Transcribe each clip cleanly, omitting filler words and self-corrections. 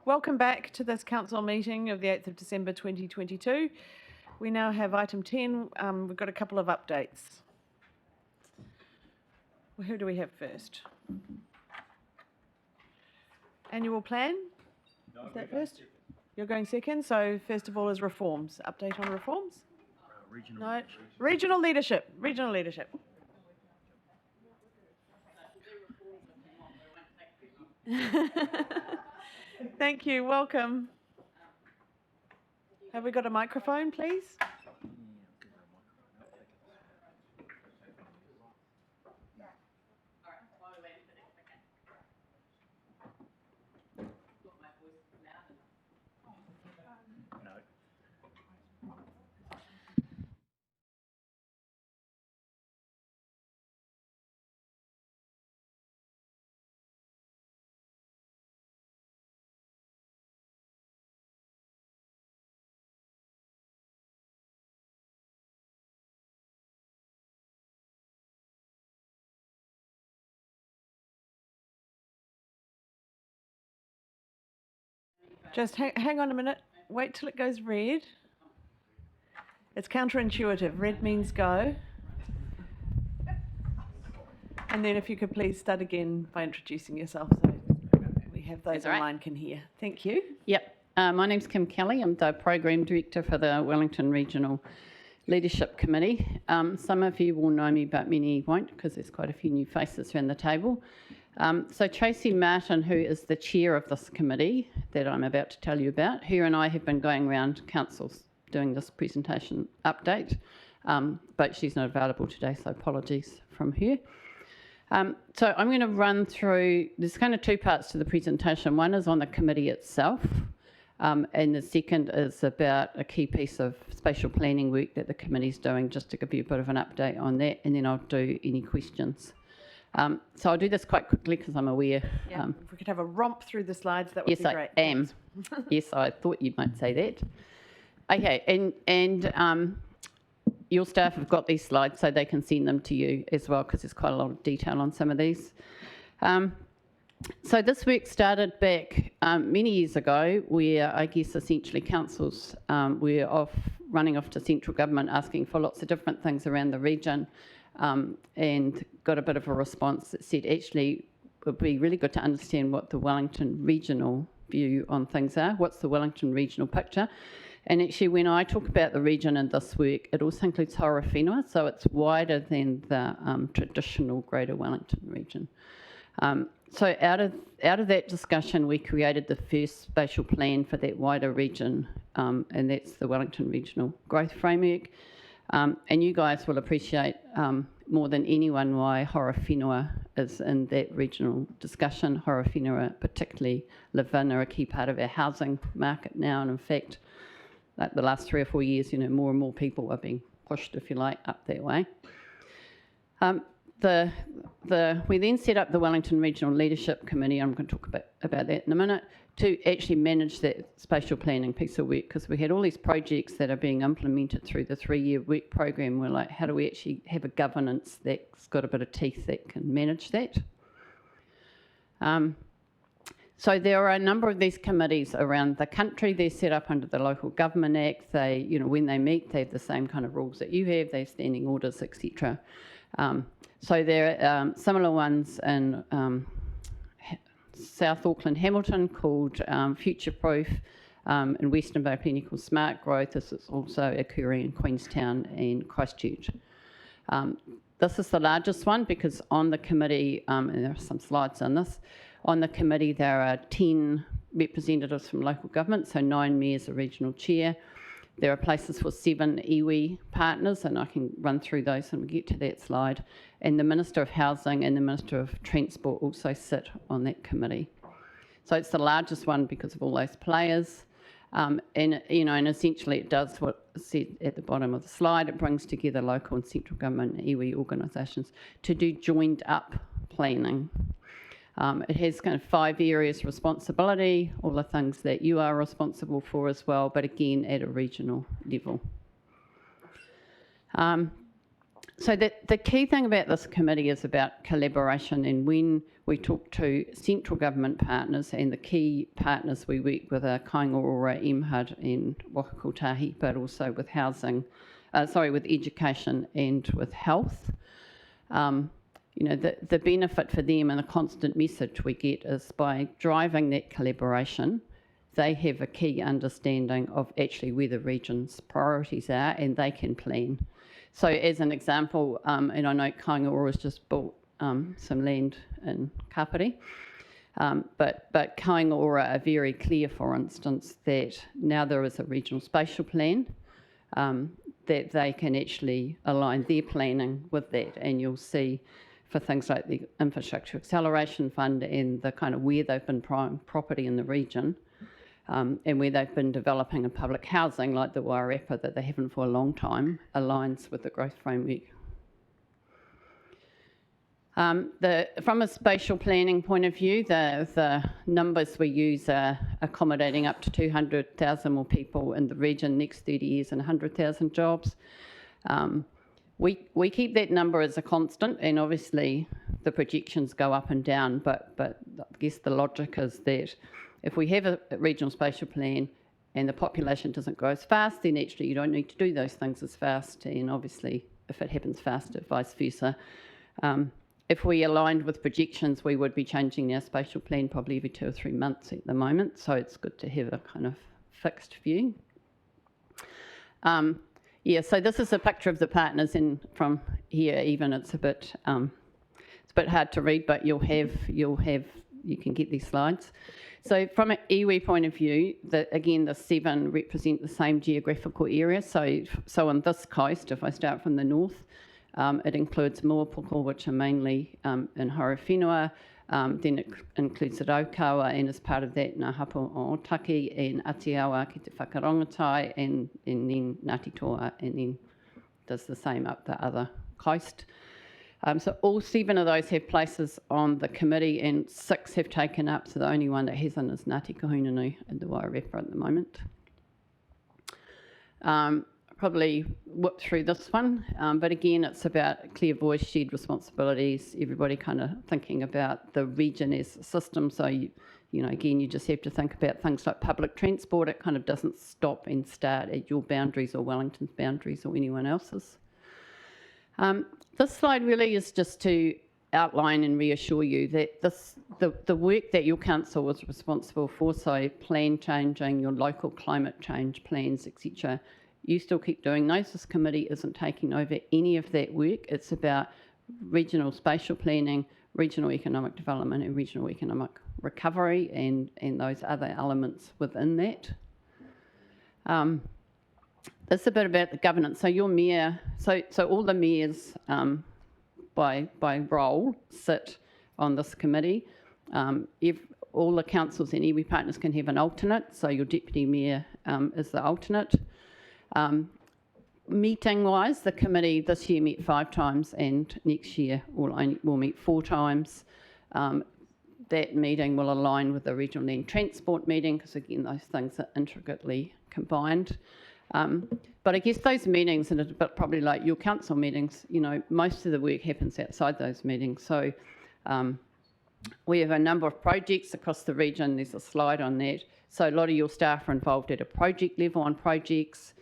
Welcome back to this council meeting of the 8th of December 2022. We now have item 10. We've got a couple of updates. Well, who do we have first? Annual plan? No, Is that first? You're going second. So first of all is reforms. Update on reforms? Regional leadership. Regional leadership. Thank you. Welcome. Have we got a microphone, please? Just hang on a minute. Wait till it goes red. It's counterintuitive. Red means go. And then if you could please start again by introducing yourself so we have those online can hear. Thank you. Yep. My name's Kim Kelly. I'm the Program Director for the Wellington Regional Leadership Committee. Some of you will know me, but many won't because there's quite a few new faces around the table. So Tracy Martin, who is the chair of this committee that I'm about to tell you about, her and I have been going around councils doing this presentation update, but she's not available today, so apologies from her. So I'm going to run through, there's kind of two parts to the presentation. One is on the committee itself, and the second is about a key piece of spatial planning work that the committee's doing, just to give you a bit of an update on that, and then I'll do any questions. So I'll do this quite quickly because I'm aware. Yeah, if we could have a romp through the slides, that would be great. Yes, I am. Yes, I thought you might say that. Okay, and your staff have got these slides so they can send them to you as well because there's quite a lot of detail on some of these. So this work started back many years ago where I guess essentially councils were running off to central government asking for lots of different things around the region. And got a bit of a response that said actually it would be really good to understand what the Wellington regional view on things are, what's the Wellington regional picture. And actually when I talk about the region in this work, it also includes Hora Whenua, so it's wider than the traditional Greater Wellington region. So out of that discussion, we created the first spatial plan for that wider region, and that's the Wellington Regional Growth Framework. And you guys will appreciate more than anyone why Hora Whenua is in that regional discussion. Hora Whenua particularly live in are a key part of our housing market now, and in fact, like the last 3 or 4 years, you know, more and more people are being pushed, if you like, up that way. We then set up the Wellington Regional Leadership Committee, I'm going to talk about that in a minute, to actually manage that spatial planning piece of work, because we had all these projects that are being implemented through the 3-year work program. We're like, how do we actually have a governance that's got a bit of teeth that can manage that? So there are a number of these committees around the country. They're set up under the Local Government Act. They, you know, when they meet, they have the same kind of rules that you have. They have standing orders, etc. So there are similar ones in South Auckland, Hamilton, called Future Proof, in Western Bay Plenty called Smart Growth. This is also occurring in Queenstown and Christchurch. This is the largest one because on the committee, and there are some slides on this, on the committee there are 10 representatives from local government, so 9 mayors, a regional chair. There are places for 7 iwi partners, and I can run through those when we get to that slide. And the Minister of Housing and the Minister of Transport also sit on that committee. So it's the largest one because of all those players. And, you know, and essentially it does what is said at the bottom of the slide. It brings together local and central government and iwi organisations to do joined up planning. It has kind of 5 areas of responsibility, all the things that you are responsible for as well, but again at a regional level. So the key thing about this committee is about collaboration, and when We talk to central government partners, and the key partners we work with are Kāinga Ora, MHUD and Waka Kotahi, but also with with education and with health. The benefit for them and the constant message we get is by driving that collaboration, they have a key understanding of actually where the region's priorities are, and they can plan. So as an example, and I know Kāinga Ora has just bought some land in Kāpiti, but Kāinga Ora are very clear, for instance, that now there is a regional spatial plan, that they can actually align their planning with that, and you'll see for things like the Infrastructure Acceleration Fund and the kind of where they've been prime property in the region, and where they've been developing a public housing like the Wairarapa that they haven't for a long time, aligns with the growth framework. From a spatial planning point of view, the numbers we use are accommodating up to 200,000 more people in the region next 30 years and 100,000 jobs. We keep that number as a constant, and obviously the projections go up and down, but I guess the logic is that if we have a regional spatial plan and the population doesn't grow as fast, then actually you don't need to do those things as fast, and obviously if it happens faster, vice versa. If we aligned with projections, we would be changing our spatial plan probably every 2 or 3 months at the moment, so it's good to have a kind of fixed view. So this is a picture of the partners, and from here even it's a bit hard to read, but you can get these slides. So from an iwi point of view, again the 7 represent the same geographical area. So on this coast, if I start from the north, it includes Moapoko, which are mainly in Horowhenua, then it includes the Raukawa, and as part of that, Ngā Hapu o Otaki and Atiawa ki te Whakarongotai, and then Ngāti Toa, and then does the same up the other coast. So all 7 of those have places on the committee, and 6 have taken up, so the only one that hasn't is Ngāti Kahungunu in the Wairarapa at the moment. Probably whip through this one, but again it's about clear voice, shared responsibilities, everybody kind of thinking about the region as a system. So again you just have to think about things like public transport. It kind of doesn't stop and start at your boundaries or Wellington's boundaries or anyone else's. This slide really is just to outline and reassure you that the work that your council is responsible for, so plan changing, your local climate change plans, etc., you still keep doing those. This committee isn't taking over any of that work. It's about regional spatial planning, regional economic development and regional economic recovery, and those other elements within that. This is a bit about the governance. So your mayor, so all the mayors by role sit on this committee. All the councils and iwi partners can have an alternate, so your deputy mayor is the alternate. Meeting-wise, the committee this year met 5 times, and next year we'll meet 4 times. That meeting will align with the regional land transport meeting, because again those things are intricately combined. But I guess those meetings, and it's a bit probably like your council meetings, most of the work happens outside those meetings. So we have a number of projects across the region. There's a slide on that. So a lot of your staff are involved at a project level on projects.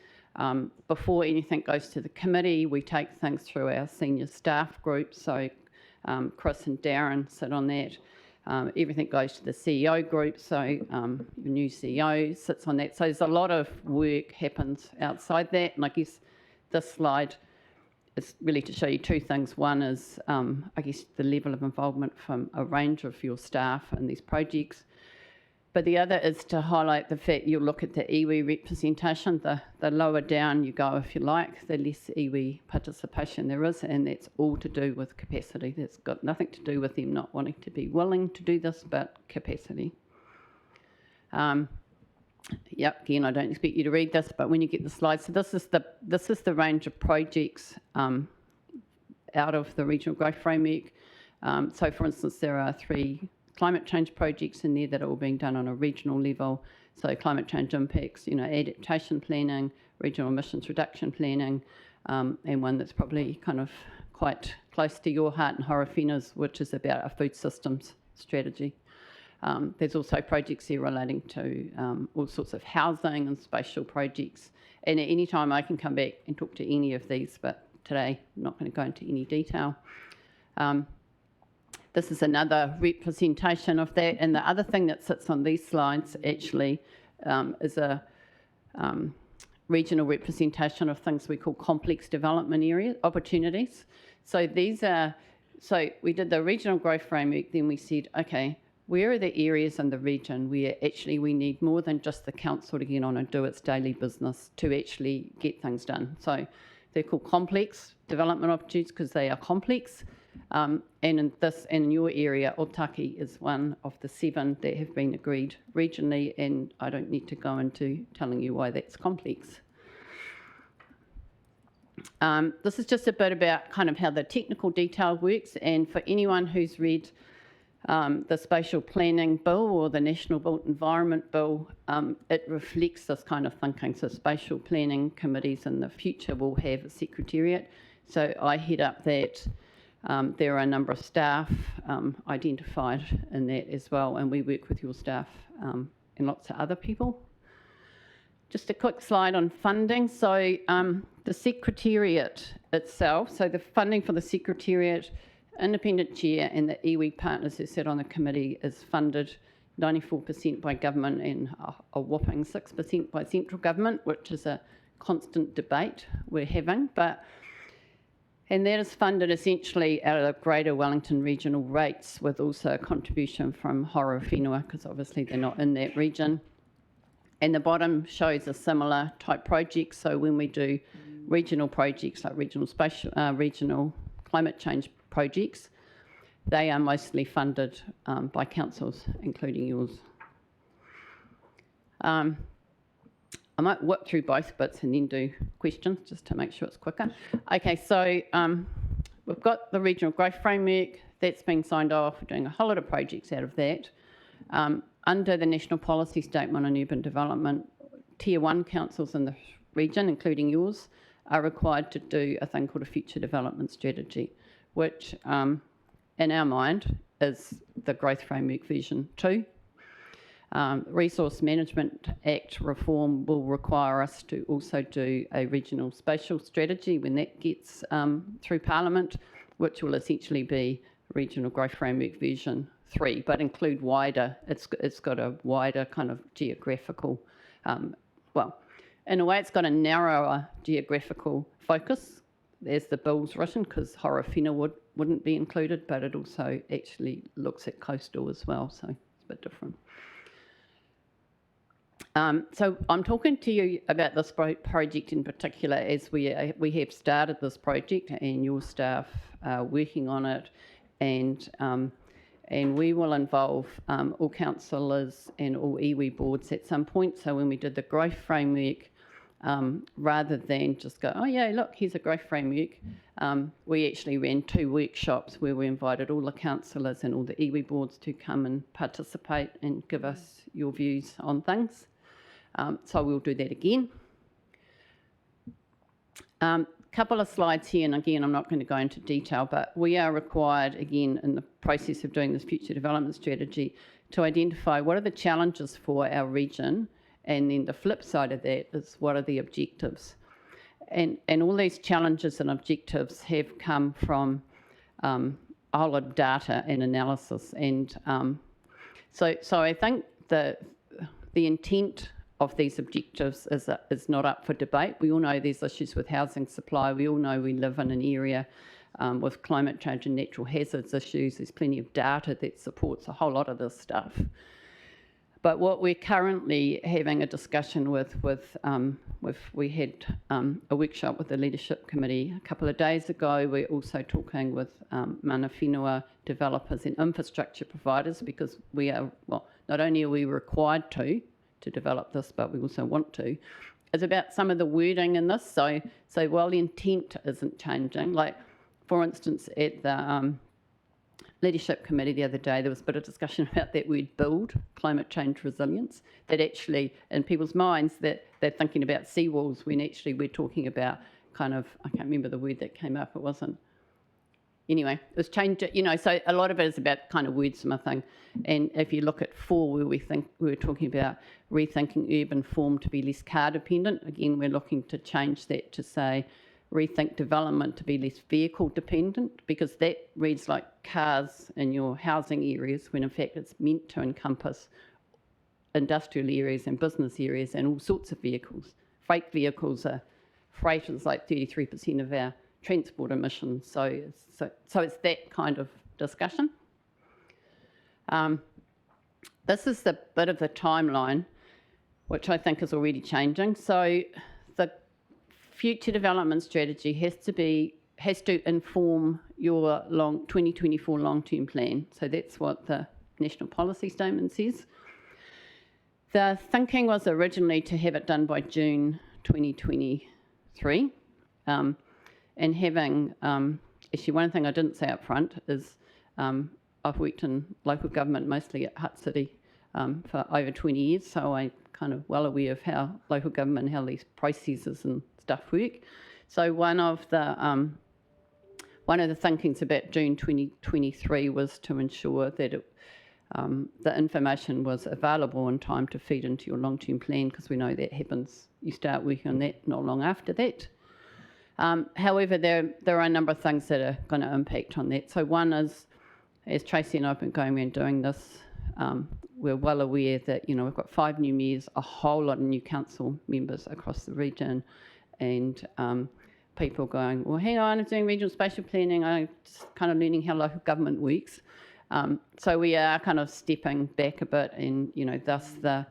Before anything goes to the committee, we take things through our senior staff group. So Chris and Darren sit on that. Everything goes to the CEO group, so your new CEO sits on that. So there's a lot of work happens outside that, and I guess this slide is really to show you 2 things. One is, I guess, the level of involvement from a range of your staff in these projects. But the other is to highlight the fact you look at the iwi representation. The lower down you go, if you like, the less iwi participation there is, and that's all to do with capacity. That's got nothing to do with them not wanting to be willing to do this, but capacity. Again, I don't expect you to read this, but when you get the slides, so this is the range of projects out of the regional growth framework. So, for instance, there are 3 climate change projects in there that are all being done on a regional level. So climate change impacts, adaptation planning, regional emissions reduction planning, and one that's probably kind of quite close to your heart and Horowhenua's, which is about our food systems. strategy. There's also projects here relating to all sorts of housing and spatial projects. And at any time I can come back and talk to any of these, but today I'm not going to go into any detail. This is another representation of that. And the other thing that sits on these slides actually is a regional representation of things we call complex development area opportunities. So so we did the regional growth framework, then we said, okay, where are the areas in the region where actually we need more than just the council to get on and do its daily business to actually get things done? So they're called complex development opportunities because they are complex. And in your area, Otaki is one of the 7 that have been agreed regionally, and I don't need to go into telling you why that's complex. This is just a bit about kind of how the technical detail works, and for anyone who's read the Spatial Planning Bill or the National Built Environment Bill, it reflects this kind of thinking. So spatial planning committees in the future will have a secretariat. So I head up that. There are a number of staff identified in that as well, and we work with your staff and lots of other people. Just a quick slide on funding. So the Secretariat itself, so the funding for the Secretariat, independent chair and the iwi partners who sit on the committee is funded 94% by government and a whopping 6% by central government, which is a constant debate we're having. And that is funded essentially out of the greater Wellington regional rates, with also a contribution from Mana Whenua, because obviously they're not in that region. And the bottom shows a similar type project. So when we do regional projects like regional climate change projects, they are mostly funded by councils, including yours. I might whip through both bits and then do questions just to make sure it's quicker. Okay, so we've got the regional growth framework that's been signed off. We're doing a whole lot of projects out of that. Under the National Policy Statement on Urban Development, Tier 1 councils in the region, including yours, are required to do a thing called a Future Development Strategy, which in our mind is the Growth Framework version 2. Resource Management Act reform will require us to also do a regional spatial strategy when that gets through Parliament, which will essentially be Regional Growth Framework version 3, but include wider. It's got a wider kind of geographical, well, in a way it's got a narrower geographical focus as the bill's written, because Mana Whenua wouldn't be included, but it also actually looks at coastal as well, so it's a bit different. So I'm talking to you about this project in particular as we have started this project and your staff are working on it, and we will involve all councillors and all iwi boards at some point. So when we did the growth framework, rather than just go, oh yeah, look, here's a growth framework, we actually ran 2 workshops where we invited all the councillors and all the iwi boards to come and participate and give us your views on things. So we'll do that again. Couple of slides here, and again, I'm not going to go into detail, but we are required, again, in the process of doing this future development strategy, to identify what are the challenges for our region, and then the flip side of that is what are the objectives. And all these challenges and objectives have come from a whole lot of data and analysis. And so I think the intent of these objectives is not up for debate. We all know there's issues with housing supply. We all know we live in an area with climate change and natural hazards issues. There's plenty of data that supports a whole lot of this stuff. But what we're currently having a discussion with we had a workshop with the Leadership Committee a couple of days ago. We're also talking with Mana Whenua developers and infrastructure providers, because we are, well, not only are we required to develop this, but we also want to. It's about some of the wording in this. So while the intent isn't changing, like for instance at the Leadership Committee the other day, there was a bit of discussion about that word build, climate change resilience, that actually in people's minds that they're thinking about seawalls when actually we're talking about kind of, I can't remember the word that came up, it wasn't anyway, it was changed, so a lot of it is about kind of wordsmithing. And if you look at 4, where we were talking about rethinking urban form to be less car dependent, again, we're looking to change that to say rethink development to be less vehicle dependent, because that reads like cars in your housing areas, when in fact it's meant to encompass industrial areas and business areas and all sorts of vehicles. Freight is like 33% of our transport emissions, so it's that kind of discussion. This is the bit of the timeline, which I think is already changing. So the future development strategy has to inform your 2024 long-term plan. So that's what the National Policy Statement says. The thinking was originally to have it done by June 2023. And having, actually one thing I didn't say up front is I've worked in local government, mostly at Hutt City, for over 20 years, so I'm kind of well aware of how local government, how these processes and stuff work. So one of the thinkings about June 2023 was to ensure that the information was available in time to feed into your long-term plan, because we know that happens. You start working on that not long after that. However, there are a number of things that are going to impact on that. So one is, as Tracy and I have been going around doing this, we're well aware that, we've got 5 new mayors, a whole lot of new council members across the region, and people going, well, hang on, I'm doing regional spatial planning, I'm just kind of learning how local government works. So we are kind of stepping back a bit, and, thus the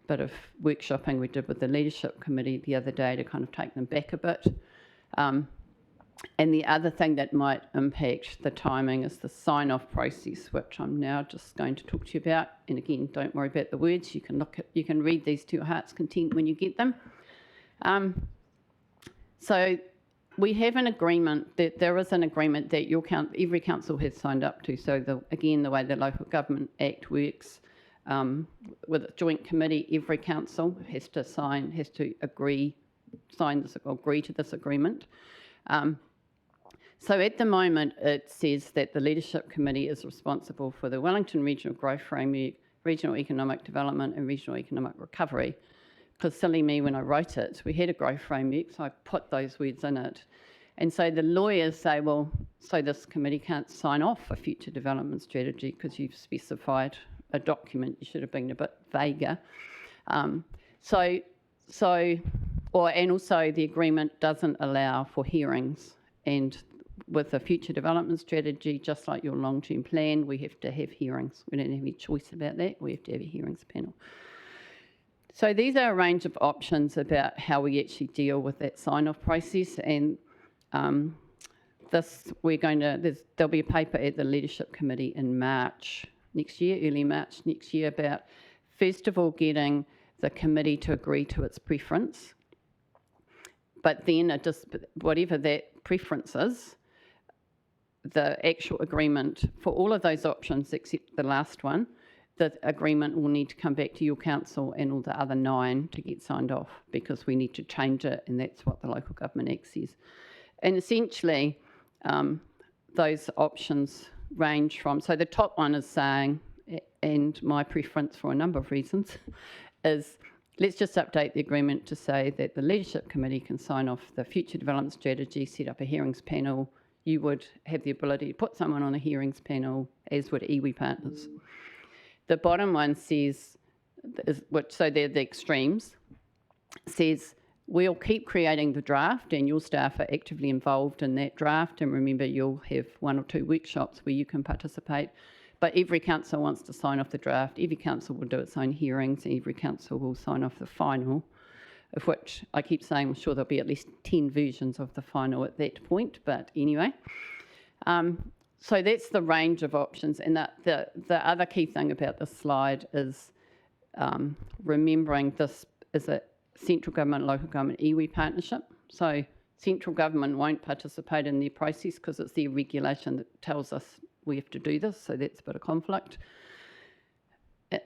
bit of workshopping we did with the leadership committee the other day to kind of take them back a bit. And the other thing that might impact the timing is the sign-off process, which I'm now just going to talk to you about. And again, don't worry about the words. You can read these to your heart's content when you get them. So we have an agreement that there is an agreement that every council has signed up to. So again, the way the Local Government Act works, with a joint committee, every council has to agree to this agreement. So at the moment, it says that the Leadership Committee is responsible for the Wellington Regional Growth Framework, Regional Economic Development and Regional Economic Recovery. Because silly me, when I wrote it, we had a growth framework, so I put those words in it. And so the lawyers say, well, so this committee can't sign off a future development strategy because you've specified a document. You should have been a bit vaguer. And also the agreement doesn't allow for hearings, and with a future development strategy, just like your long-term plan, we have to have hearings. We don't have any choice about that. We have to have a hearings panel. So these are a range of options about how we actually deal with that sign-off process, and there'll be a paper at the Leadership Committee in March next year, early March next year, about first of all getting the committee to agree to its preference, but then whatever that preference is, the actual agreement for all of those options except the last one, the agreement will need to come back to your council and all the other 9 to get signed off, because we need to change it, and that's what the Local Government Act says. And essentially, those options range from, so the top one is saying, and my preference for a number of reasons, is let's just update the agreement to say that the Leadership Committee can sign off the future development strategy, set up a hearings panel. You would have the ability to put someone on a hearings panel, as would iwi partners. The bottom one says, so they're the extremes, says we'll keep creating the draft and your staff are actively involved in that draft, and remember you'll have 1 or 2 workshops where you can participate, but every council wants to sign off the draft, every council will do its own hearings, and every council will sign off the final, of which I keep saying I'm sure there'll be at least 10 versions of the final at that point, but anyway. So that's the range of options, and the other key thing about this slide is remembering this is a central government, local government, iwi partnership. So central government won't participate in their process because it's their regulation that tells us we have to do this, so that's a bit of conflict.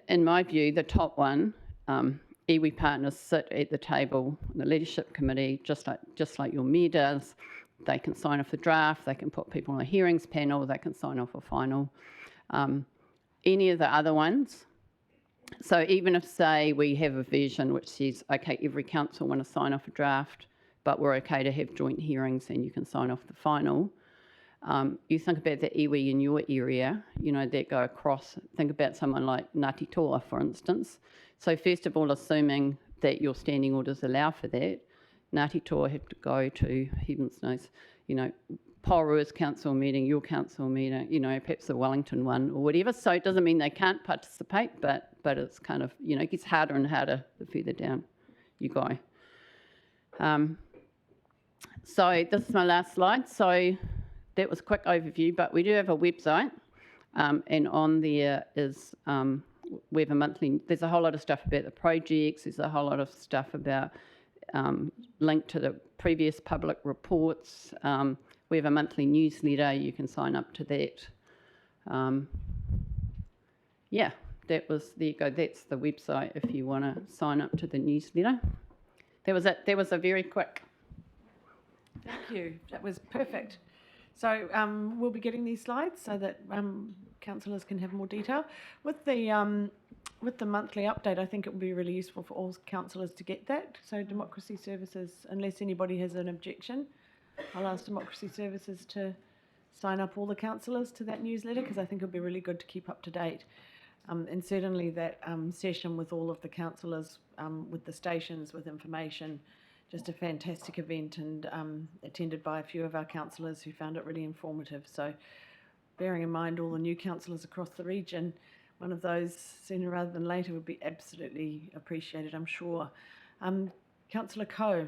In my view, the top one, iwi partners sit at the table in the Leadership Committee, just like your mayor does, They can sign off the draft, they can put people on a hearings panel, they can sign off a final. Any of the other ones, so even if, say, we have a version which says, okay, every council want to sign off a draft, but we're okay to have joint hearings and you can sign off the final, you think about the iwi in your area, that go across, think about someone like Ngāti Toa, for instance. So first of all, assuming that your standing orders allow for that, Ngāti Toa have to go to, heavens knows, Porua's council meeting, your council meeting, perhaps the Wellington one or whatever. So it doesn't mean they can't participate, but it's kind of, it gets harder and harder the further down you go. So this is my last slide. So that was a quick overview, but we do have a website, and on there is, we have a monthly, there's a whole lot of stuff about the projects, there's a whole lot of stuff about linked to the previous public reports. We have a monthly newsletter, you can sign up to that. Yeah, that was, there you go, that's the website if you want to sign up to the newsletter. That was it, that was a very quick. Thank you, that was perfect. So we'll be getting these slides so that councillors can have more detail. With the monthly update, I think it would be really useful for all councillors to get that. So Democracy Services, unless anybody has an objection, I'll ask Democracy Services to sign up all the councillors to that newsletter, because I think it would be really good to keep up to date. And certainly that session with all of the councillors, with the stations, with information, just a fantastic event, and attended by a few of our councillors who found it really informative. So bearing in mind all the new councillors across the region, one of those sooner rather than later would be absolutely appreciated, I'm sure. Councillor Coe.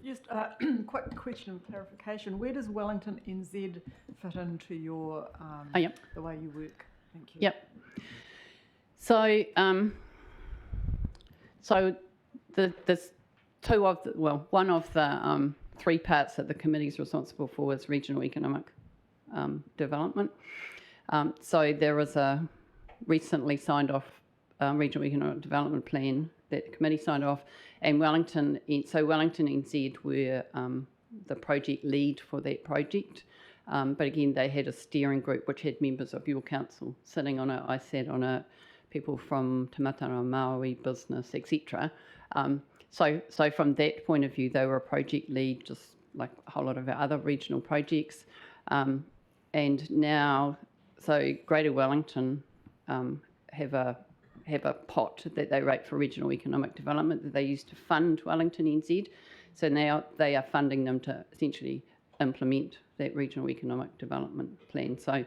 Just a quick question of clarification. Where does Wellington NZ fit into your the way you work? Thank you. Yep. So, there's two of the, well, one of the three parts that the committee is responsible for is regional economic development. So there was a recently signed off regional economic development plan that the committee signed off, and Wellington NZ were the project lead for that project. But again, they had a steering group which had members of your council sitting on it. I sat on it, people from Te Matara Maori business, etc. So from that point of view, they were a project lead, just like a whole lot of our other regional projects. And now, so Greater Wellington have a pot that they rate for regional economic development that they use to fund Wellington NZ. So now they are funding them to essentially implement that regional economic development plan. So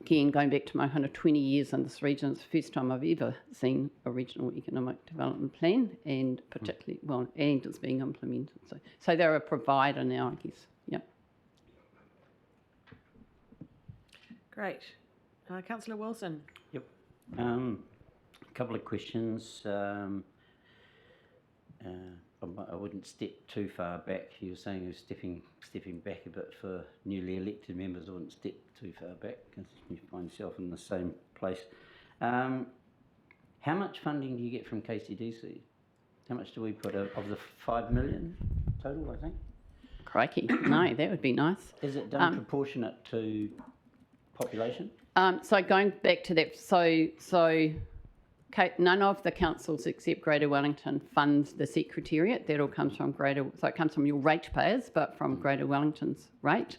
again, going back to my kind of 20 years in this region, it's the first time I've ever seen a regional economic development plan, and particularly, and it's being implemented. So they're a provider now, I guess. Yep. Great. Councillor Wilson. Yep. A couple of questions. I wouldn't step too far back. You were saying you were stepping back a bit for newly elected members. I wouldn't step too far back because you find yourself in the same place. How much funding do you get from KCDC? How much do we put of the 5 million total, I think? Crikey. No, that would be nice. Is it done proportionate to population? So going back to that, so none of the councils except Greater Wellington funds the secretariat. That all comes from so it comes from your ratepayers, but from Greater Wellington's rate.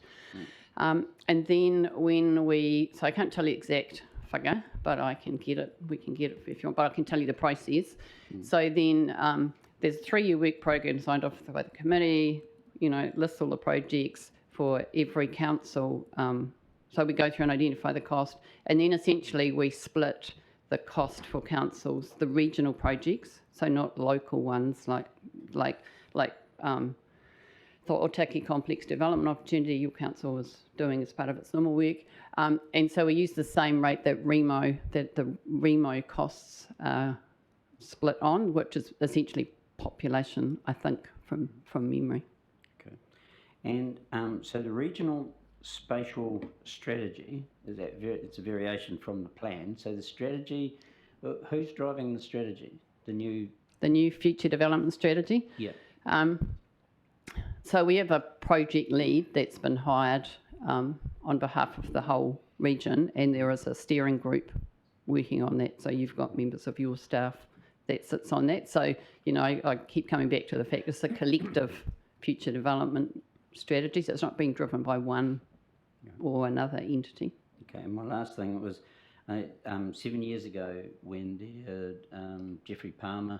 And then so I can't tell you the exact figure, but I can get it. We can get it if you want, but I can tell you the process. So then there's a 3-year work program signed off by the committee. Lists all the projects for every council. So we go through and identify the cost, and then essentially we split the cost for councils, the regional projects, so not local ones like the Otaki Complex Development Opportunity your council was doing as part of its normal work. And so we use the same rate that the REMO costs split on, which is essentially population, I think, from memory. Okay. And so the regional spatial strategy, it's a variation from the plan. So the strategy, who's driving the strategy? The new future development strategy? Yeah. So we have a project lead that's been hired on behalf of the whole region, and there is a steering group working on that. So you've got members of your staff that sits on that. So, you know, I keep coming back to the fact it's a collective future development strategy. So it's not being driven by one or another entity. Okay, and my last thing was 7 years ago when Geoffrey Palmer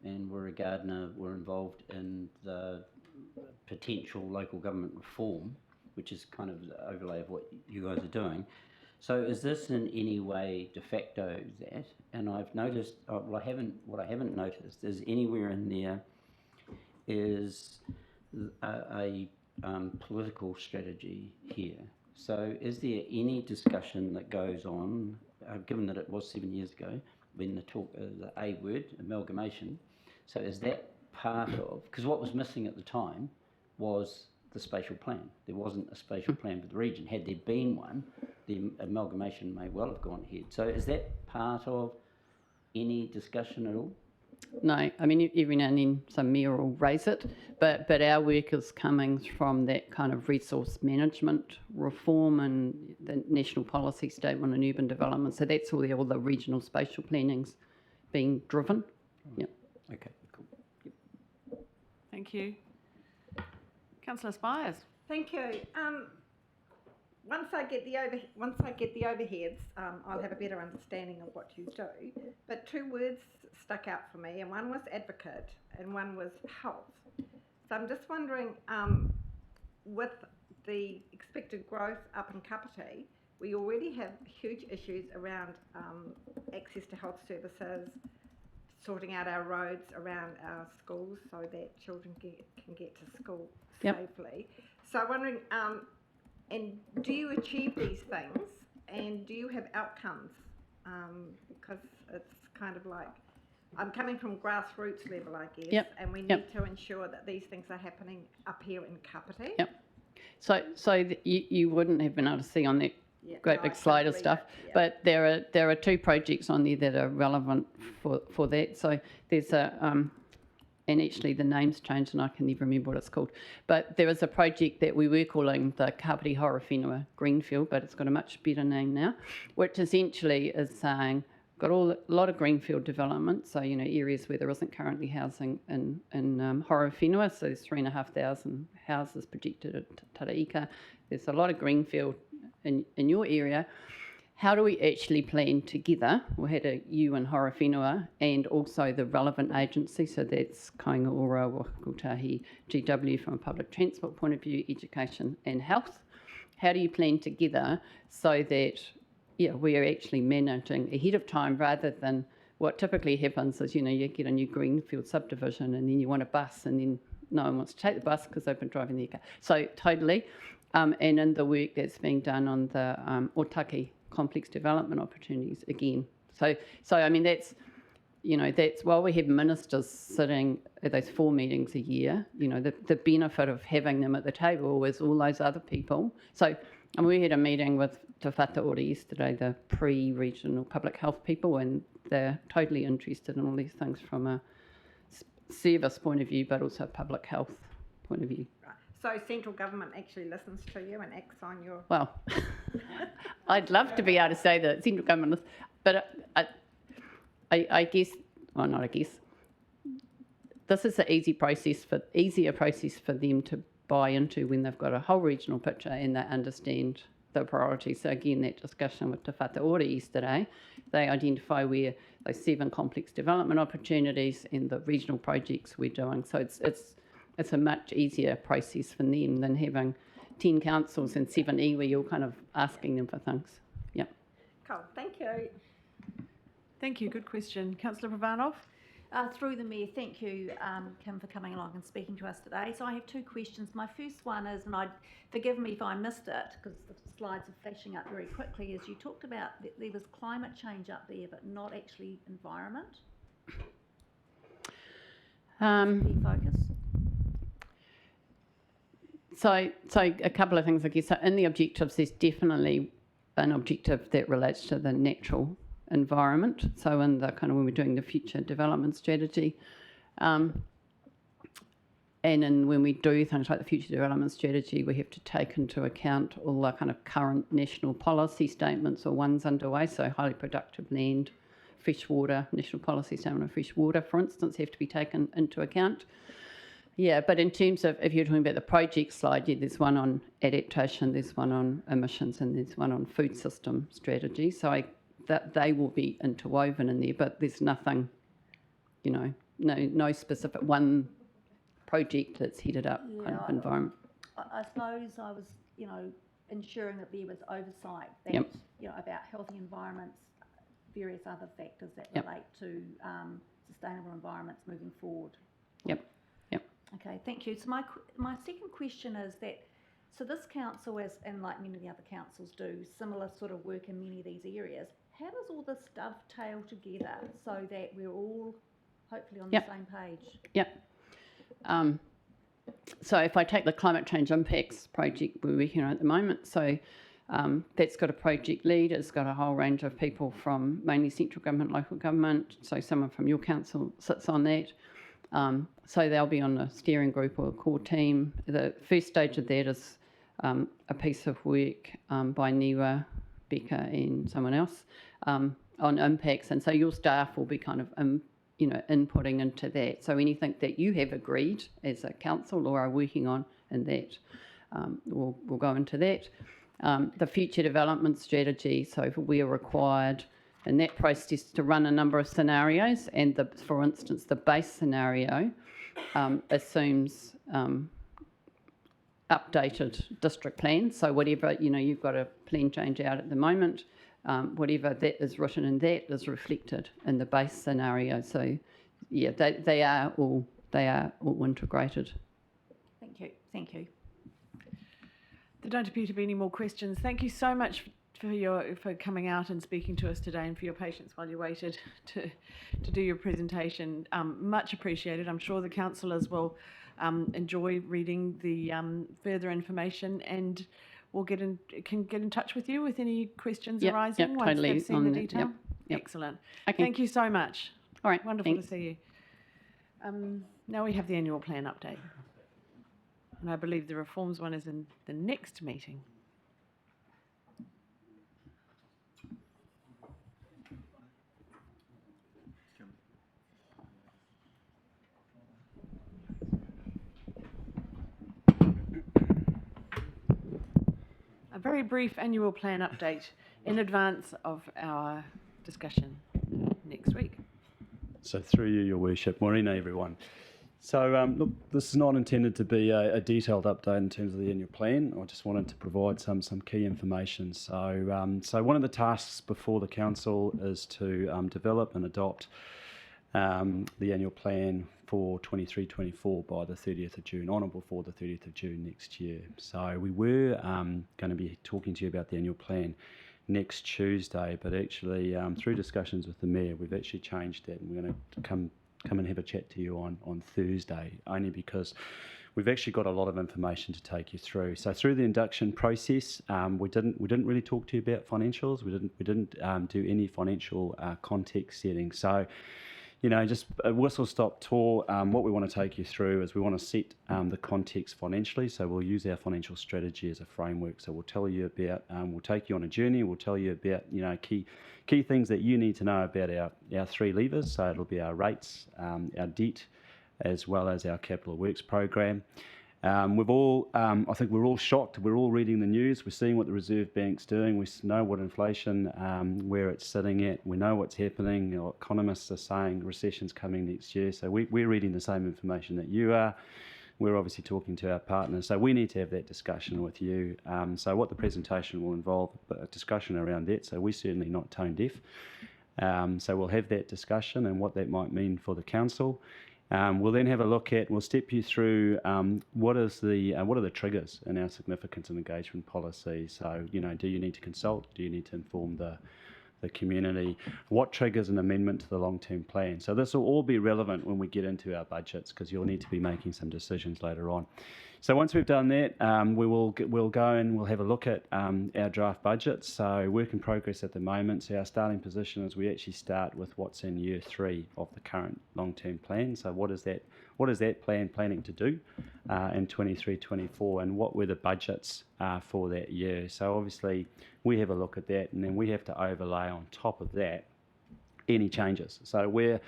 and Wira Gardner were involved in the potential local government reform, which is kind of the overlay of what you guys are doing. So is this in any way de facto that? And I've noticed, what I haven't noticed is anywhere in there is a political strategy here. So is there any discussion that goes on, given that it was 7 years ago, when the A word, amalgamation, so is that part of, because what was missing at the time was the spatial plan. There wasn't a spatial plan for the region. Had there been one, the amalgamation may well have gone ahead. So is that part of any discussion at all? No, I mean, every now and then some mayor will raise it, but our work is coming from that kind of resource management reform and the National Policy Statement on Urban Development. So that's all the regional spatial planning's being driven. Yep. Okay, cool. Yep. Thank you. Councillor Spires. Thank you. Once I get the overheads, I'll have a better understanding of what you do. But two words stuck out for me, and one was advocate, and one was health. So I'm just wondering, with the expected growth up in Kāpiti, we already have huge issues around access to health services, sorting out our roads around our schools so that children can get to school safely. So I'm wondering, and do you achieve these things, and do you have outcomes? Because it's kind of like, I'm coming from grassroots level, I guess, and we need to ensure that these things are happening up here in Kāpiti. Yep. So you wouldn't have been able to see on that great big slide of stuff, but there are two projects on there that are relevant for that. So there's and actually the name's changed and I can never remember what it's called, but there is a project that we were calling the Kāpiti Whenua Greenfield, but it's got a much better name now, which essentially is saying got a lot of greenfield development, so you know, areas where there isn't currently housing in Whenua, so there's 3,500 houses projected at Taraika. There's a lot of greenfield in your area. How do we actually plan together? We had you and Whenua and also the relevant agency, so that's Kāinga Ora, Wakutahi, GW from a public transport point of view, education and health. How do you plan together so that we are actually managing ahead of time rather than what typically happens is, you know, you get a new greenfield subdivision and then you want a bus and then no one wants to take the bus because they've been driving their car. So totally. And in the work that's being done on the Otaki complex development opportunities again. So I mean, that's while we have ministers sitting at those 4 meetings a year, you know, the benefit of having them at the table is all those other people. So and we had a meeting with Te Whatu Ora yesterday, the pre-regional public health people, and they're totally interested in all these things from a service point of view, but also a public health point of view. Right. So central government actually listens to you and acts on your... Well, I'd love to be able to say that central government, but I guess, well, not I guess, this is an easier process for them to buy into when they've got a whole regional picture and they understand the priorities. So again, that discussion with Te Whatu Ora yesterday, they identify where those 7 complex development opportunities and the regional projects we're doing. So it's a much easier process for them than having 10 councils and 7 iwi, you're kind of asking them for things. Yeah. Cool, thank you. Thank you, good question. Councillor Pravanov? Through the Mayor, thank you, Kim, for coming along and speaking to us today. So I have 2 questions. My first one is, and forgive me if I missed it, because the slides are flashing up very quickly, is you talked about that there was climate change up there, but not actually environment. Key focus. So a couple of things, I guess. So in the objectives, there's definitely an objective that relates to the natural environment. So in the kind of when we're doing the future development strategy, And then when we do things like the future development strategy, we have to take into account all the kind of current national policy statements or ones underway. So highly productive land, freshwater, national policy statement of freshwater, for instance, have to be taken into account. Yeah, but in terms of, if you're talking about the project slide, yeah, there's one on adaptation, there's one on emissions, and there's one on food system strategy. So that they will be interwoven in there, but there's nothing, you know, no specific one project that's headed up kind of environment. I suppose I was, you know, ensuring that there was oversight that, you know, about healthy environments, various other factors that relate to sustainable environments moving forward. Yep. Okay, thank you. So my second question is that, so this council, and like many of the other councils do, similar sort of work in many of these areas. How does all this dovetail together so that we're all hopefully on the same page? Yep. So if I take the climate change impacts project we're working on at the moment, so that's got a project lead, it's got a whole range of people from mainly central government, local government, so someone from your council sits on that. So they'll be on a steering group or a core team. The first stage of that is a piece of work by Niwa, Becca and someone else on impacts, and so your staff will be kind of inputting into that. So anything that you have agreed as a council or are working on in that, we'll go into that. The future development strategy, so we are required in that process to run a number of scenarios, and for instance, the base scenario assumes updated district plans. So whatever, you've got a plan change out at the moment, whatever that is written in that is reflected in the base scenario. So yeah, they are all integrated. Thank you. There don't appear to be any more questions. Thank you so much for coming out and speaking to us today, and for your patience while you waited to do your presentation. Much appreciated. I'm sure the councillors will enjoy reading the further information, and we'll can get in touch with you with any questions arising once totally they've seen the detail. Yep. Excellent. Okay. Thank you so much. All right. Wonderful thanks. to see you. Now we have the annual plan update, and I believe the reforms one is in the next meeting. A very brief annual plan update in advance of our discussion next week. So through you, Your Worship. Morena, everyone. So look, this is not intended to be a detailed update in terms of the annual plan. I just wanted to provide some key information. So one of the tasks before the council is to develop and adopt the annual plan for 23-24 by the 30th of June, on or before the 30th of June next year. So we were going to be talking to you about the annual plan next Tuesday, but actually through discussions with the Mayor, we've actually changed that, and we're going to come and have a chat to you on Thursday, only because we've actually got a lot of information to take you through. So through the induction process, we didn't really talk to you about financials. We didn't do any financial context setting. So just a whistle-stop tour. What we want to take you through is we want to set the context financially. So we'll use our financial strategy as a framework. So we'll tell you about, we'll take you on a journey. We'll tell you about, key things that you need to know about our three levers. So it'll be our rates, our debt, as well as our capital works program. We've all, I think we're all shocked. We're all reading the news. We're seeing what the Reserve Bank's doing. We know what inflation, where it's sitting at. We know what's happening. Economists are saying recession's coming next year. So we're reading the same information that you are. We're obviously talking to our partners. So we need to have that discussion with you. So what the presentation will involve, a discussion around that. So we're certainly not tone deaf. So we'll have that discussion and what that might mean for the council. We'll then have a look at, we'll step you through what are the triggers in our significance and engagement policy. So, do you need to consult? Do you need to inform the community? What triggers an amendment to the long-term plan? So this will all be relevant when we get into our budgets, because you'll need to be making some decisions later on. So once we've done that, we'll go and we'll have a look at our draft budget. So work in progress at the moment. So our starting position is we actually start with what's in year 3 of the current long-term plan. So what is that plan planning to do in 23-24, and what were the budgets for that year? So obviously we have a look at that, and then we have to overlay on top of that any changes. So we're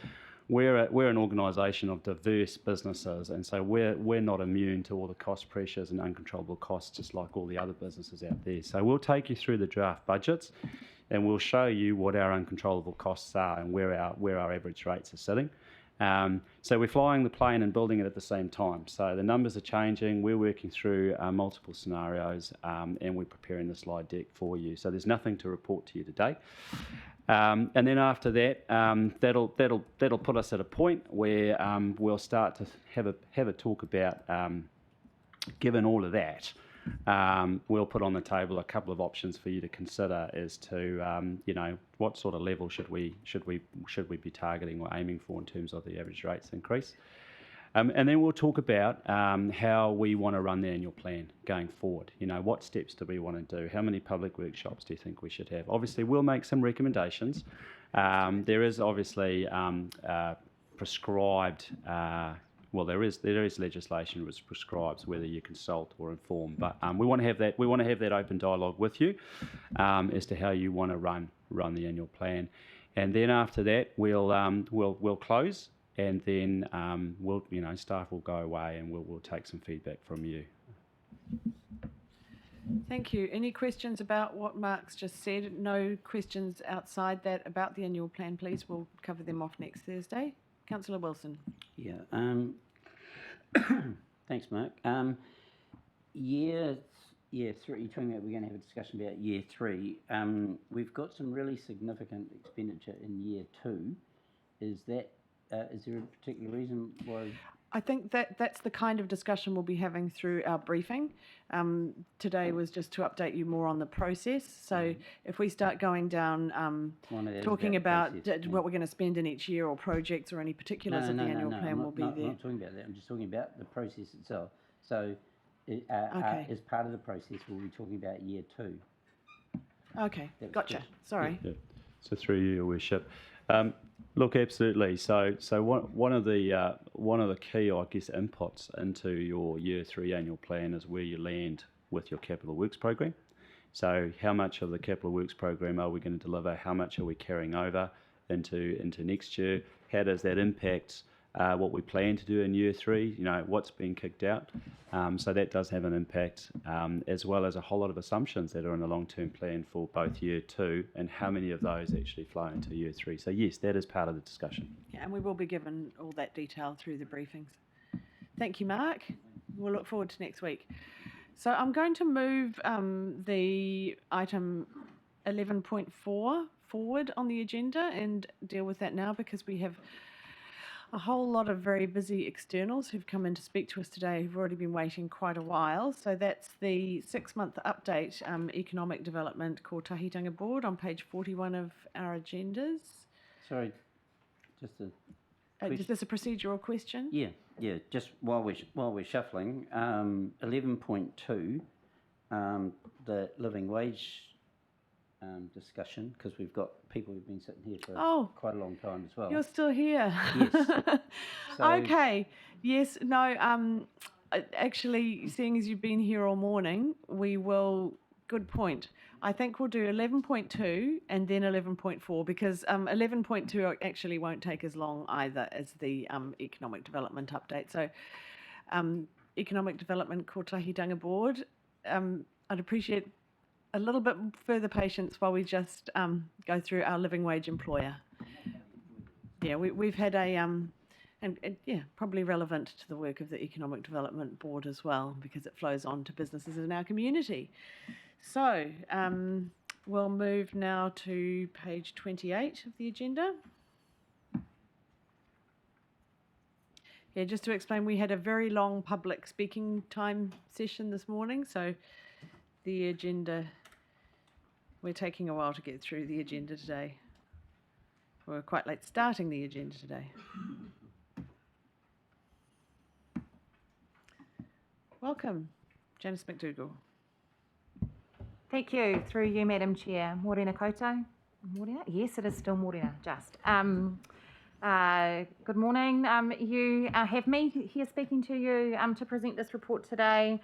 an organisation of diverse businesses, and so we're not immune to all the cost pressures and uncontrollable costs, just like all the other businesses out there. So we'll take you through the draft budgets, and we'll show you what our uncontrollable costs are and where our average rates are sitting. So we're flying the plane and building it at the same time. So the numbers are changing. We're working through multiple scenarios, and we're preparing the slide deck for you. So there's nothing to report to you today. And then after that, that'll put us at a point where we'll start to have a talk about, given all of that, we'll put on the table a couple of options for you to consider as to what sort of level should we be targeting or aiming for in terms of the average rates increase. And then we'll talk about how we want to run the annual plan going forward. What steps do we want to do? How many public workshops do you think we should have? Obviously, we'll make some recommendations. There is obviously prescribed. There is legislation which prescribes whether you consult or inform, but we want to have that. We want to have that open dialogue with you as to how you want to run the annual plan, and then after that, we'll close. And then staff will go away, and we'll take some feedback from you. Thank you. Any questions about what Mark's just said? No questions outside that about the annual plan, please. We'll cover them off next Thursday. Councillor Wilson. Yeah. Thanks, Mark. Year 3. You're talking about we're going to have a discussion about year 3. We've got some really significant expenditure in year 2. Is there a particular reason why? I think that's the kind of discussion we'll be having through our briefing. Today was just to update you more on the process. So if we start going down talking about what we're going to spend in each year or projects or any particulars of the annual plan, will be there. I'm not talking about that. I'm just talking about the process itself. So as part of the process, we'll be talking about year 2. Okay, gotcha. Sorry. Yeah. So through you, Your Worship. Look, absolutely. So one of the key, I guess, inputs into your year 3 annual plan is where you land with your capital works program. So how much of the capital works program are we going to deliver? How much are we carrying over into next year? How does that impact what we plan to do in year 3? What's being kicked out? So that does have an impact, as well as a whole lot of assumptions that are in the long-term plan for both year 2 and how many of those actually flow into year 3. So yes, that is part of the discussion. Yeah, and we will be given all that detail through the briefings. Thank you, Mark. We'll look forward to next week. So I'm going to move the item 11.4 forward on the agenda and deal with that now, because we have a whole lot of very busy externals who've come in to speak to us today who've already been waiting quite a while. So that's the 6-month update, Economic Development Kotahitanga Board, on page 41 of our agendas. Sorry, just a Is this a procedural question? Yeah. Just while we're shuffling, 11.2, the living wage discussion, because we've got people who've been sitting here for quite a long time as well. You're still here. Yes. Okay. Yes. No. Actually, seeing as you've been here all morning, we will. Good point. I think we'll do 11.2 and then 11.4, because 11.2 actually won't take as long either as the economic development update. So, Economic Development Kotahitanga Board, I'd appreciate a little bit further patience while we just go through our living wage employer. Yeah, we've had a, and probably relevant to the work of the Economic Development Board as well, because it flows on to businesses in our community. So we'll move now to page 28 of the agenda. Yeah, just to explain, we had a very long public speaking time session this morning, so the agenda, we're taking a while to get through the agenda today. We're quite late starting the agenda today. Welcome, Janice McDougall. Thank you. Through you, Madam Chair. Morena koutou. Morena? Yes, it is still morena, just. Good morning. You have me here speaking to you to present this report today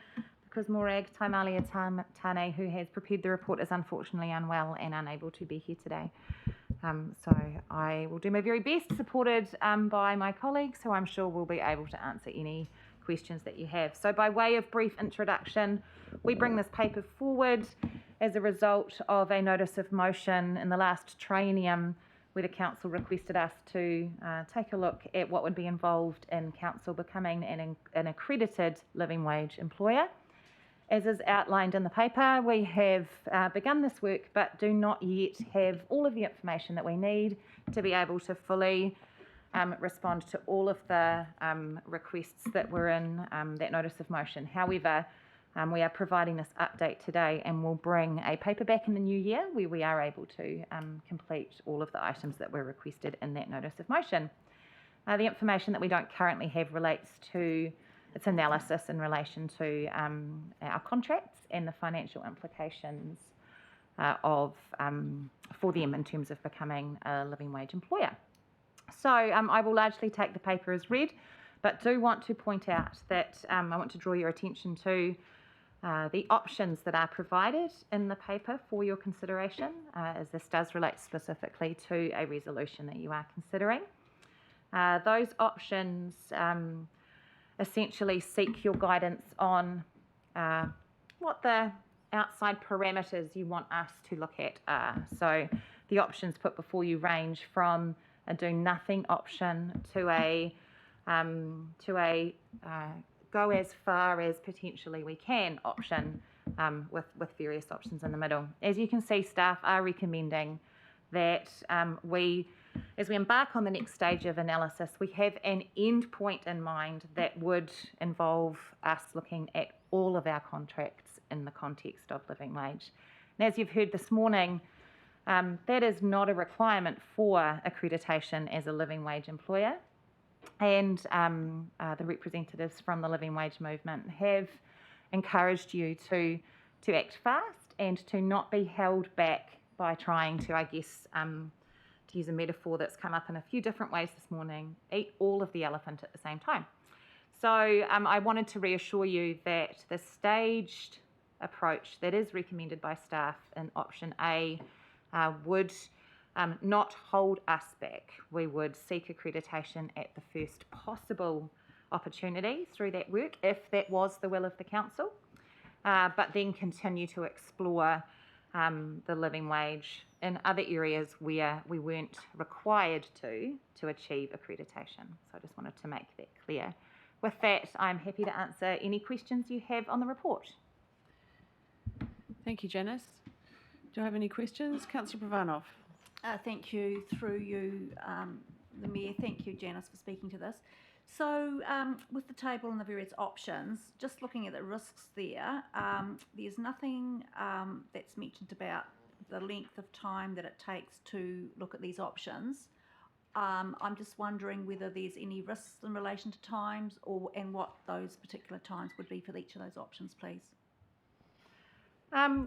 because Morag Taimalia Tane, who has prepared the report, is unfortunately unwell and unable to be here today. So I will do my very best, supported by my colleagues, who I'm sure will be able to answer any questions that you have. So by way of brief introduction, we bring this paper forward as a result of a notice of motion in the last triennium where the council requested us to take a look at what would be involved in council becoming an accredited living wage employer. As is outlined in the paper, we have begun this work but do not yet have all of the information that we need to be able to fully respond to all of the requests that were in that notice of motion. However, we are providing this update today and will bring a paper back in the new year where we are able to complete all of the items that were requested in that notice of motion. The information that we don't currently have relates to its analysis in relation to our contracts and the financial implications for them in terms of becoming a living wage employer. So I will largely take the paper as read, but do want to point out that I want to draw your attention to the options that are provided in the paper for your consideration, as this does relate specifically to a resolution that you are considering. Those options essentially seek your guidance on what the outside parameters you want us to look at are. So the options put before you range from a do nothing option to a go as far as potentially we can option with various options in the middle. As you can see, staff are recommending that as we embark on the next stage of analysis, we have an end point in mind that would involve us looking at all of our contracts in the context of living wage. And as you've heard this morning, that is not a requirement for accreditation as a living wage employer. And the representatives from the living wage movement have encouraged you to act fast and to not be held back by trying to, I guess, to use a metaphor that's come up in a few different ways this morning, eat all of the elephant at the same time. So I wanted to reassure you that the staged approach that is recommended by staff in option A would not hold us back. We would seek accreditation at the first possible opportunity through that work, if that was the will of the council, but then continue to explore the living wage in other areas where we weren't required to achieve accreditation. So I just wanted to make that clear. With that, I'm happy to answer any questions you have on the report. Thank you, Janice. Do I have any questions? Councillor Pravanov. Thank you. Through you, the Mayor, thank you, Janice, for speaking to this. So with the table and the various options, just looking at the risks there, there's nothing that's mentioned about the length of time that it takes to look at these options. I'm just wondering whether there's any risks in relation to times and what those particular times would be for each of those options, please.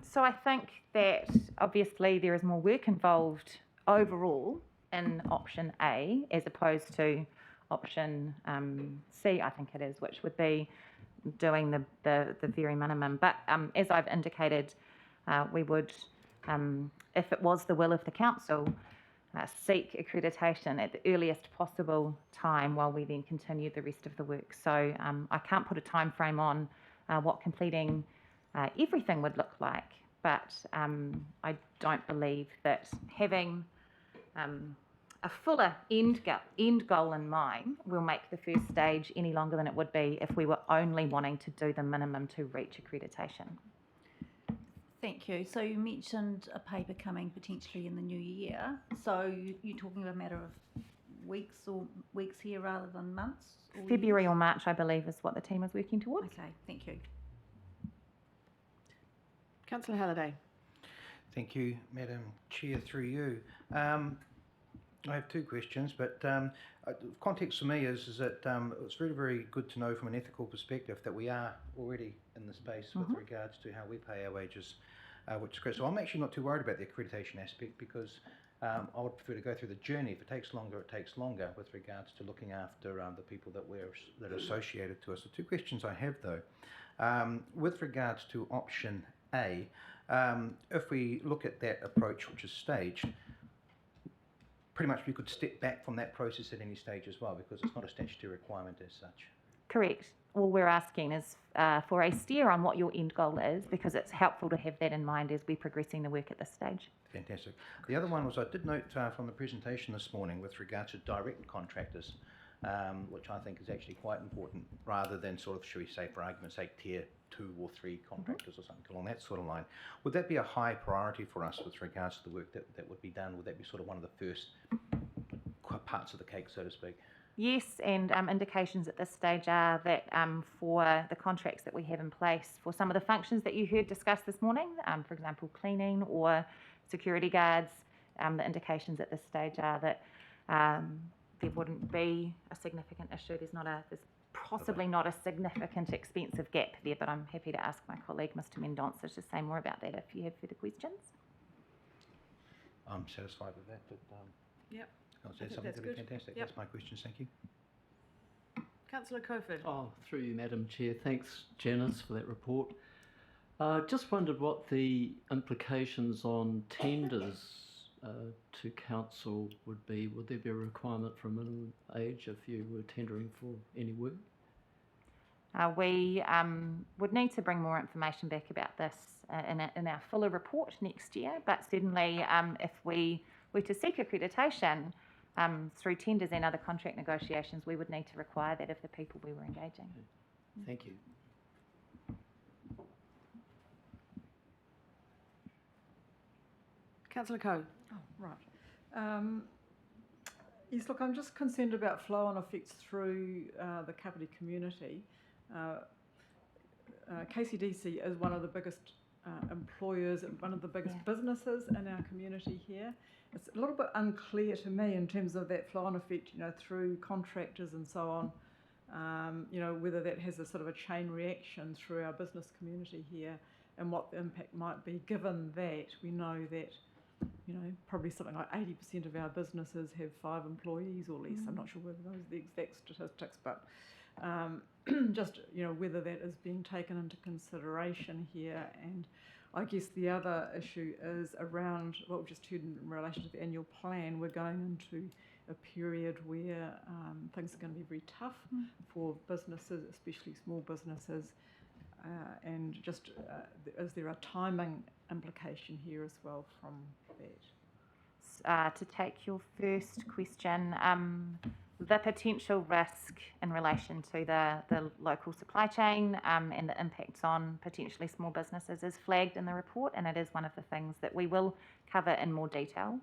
So I think that obviously there is more work involved overall in option A as opposed to option C, I think it is, which would be doing the very minimum. But as I've indicated, we would, if it was the will of the council, seek accreditation at the earliest possible time while we then continue the rest of the work. So I can't put a time frame on what completing everything would look like, but I don't believe that having a fuller end goal in mind will make the first stage any longer than it would be if we were only wanting to do the minimum to reach accreditation. Thank you. So you mentioned a paper coming potentially in the new year. So you're talking about a matter of weeks here rather than months? Or February years? or March, I believe, is what the team is working towards. Okay, thank you. Councillor Halliday. Thank you, Madam Chair, through you. I have two questions, but context for me is that it's very, very good to know from an ethical perspective that we are already in the space with regards to how we pay our wages, which is great. So I'm actually not too worried about the accreditation aspect because I would prefer to go through the journey. If it takes longer, it takes longer with regards to looking after the people that are associated to us. The two questions I have though, with regards to option A, if we look at that approach which is staged, pretty much we could step back from that process at any stage as well because it's not a statutory requirement as such. Correct. All we're asking is for a steer on what your end goal is, because it's helpful to have that in mind as we're progressing the work at this stage. Fantastic. The other one was I did note from the presentation this morning with regards to direct contractors, which I think is actually quite important, rather than sort of, should we say, for argument's sake, tier 2 or 3 contractors or something along that sort of line. Would that be a high priority for us with regards to the work that would be done? Would that be sort of one of the first parts of the cake, so to speak? Yes, and indications at this stage are that for the contracts that we have in place, for some of the functions that you heard discussed this morning, for example, cleaning or security guards, the indications at this stage are that there wouldn't be a significant issue. There's possibly not a significant expensive gap there, but I'm happy to ask my colleague, Mr. Mendonça, to say more about that if you have further questions. I'm satisfied with that, but Yep. I'll I say think something that's that'd be good. fantastic. Yep. That's my questions. Thank you. Councillor Coфord. Oh, through you, Madam Chair. Thanks, Janice, for that report. Just wondered what the implications on tenders to council would be. Would there be a requirement for a minimum age if you were tendering for any work? We would need to bring more information back about this in our fuller report next year, but certainly if we were to seek accreditation through tenders and other contract negotiations, we would need to require that of the people we were engaging. Thank you. Councillor Coe. Oh, right. Yes, look, I'm just concerned about flow-on effects through the Kāpiti community. KCDC is one of the biggest employers and one of the biggest businesses in our community here. It's a little bit unclear to me in terms of that flow-on effect, through contractors and so on, whether that has a sort of a chain reaction through our business community here and what the impact might be, given that we know that, probably something like 80% of our businesses have 5 employees or less. I'm not sure whether those are the exact statistics, but just, whether that is being taken into consideration here. And I guess the other issue is around what we've just heard in relation to the annual plan. We're going into a period where things are going to be very tough for businesses, especially small businesses, and just is there a timing implication here as well from that? To take your first question, the potential risk in relation to the local supply chain and the impacts on potentially small businesses is flagged in the report, and it is one of the things that we will cover in more detail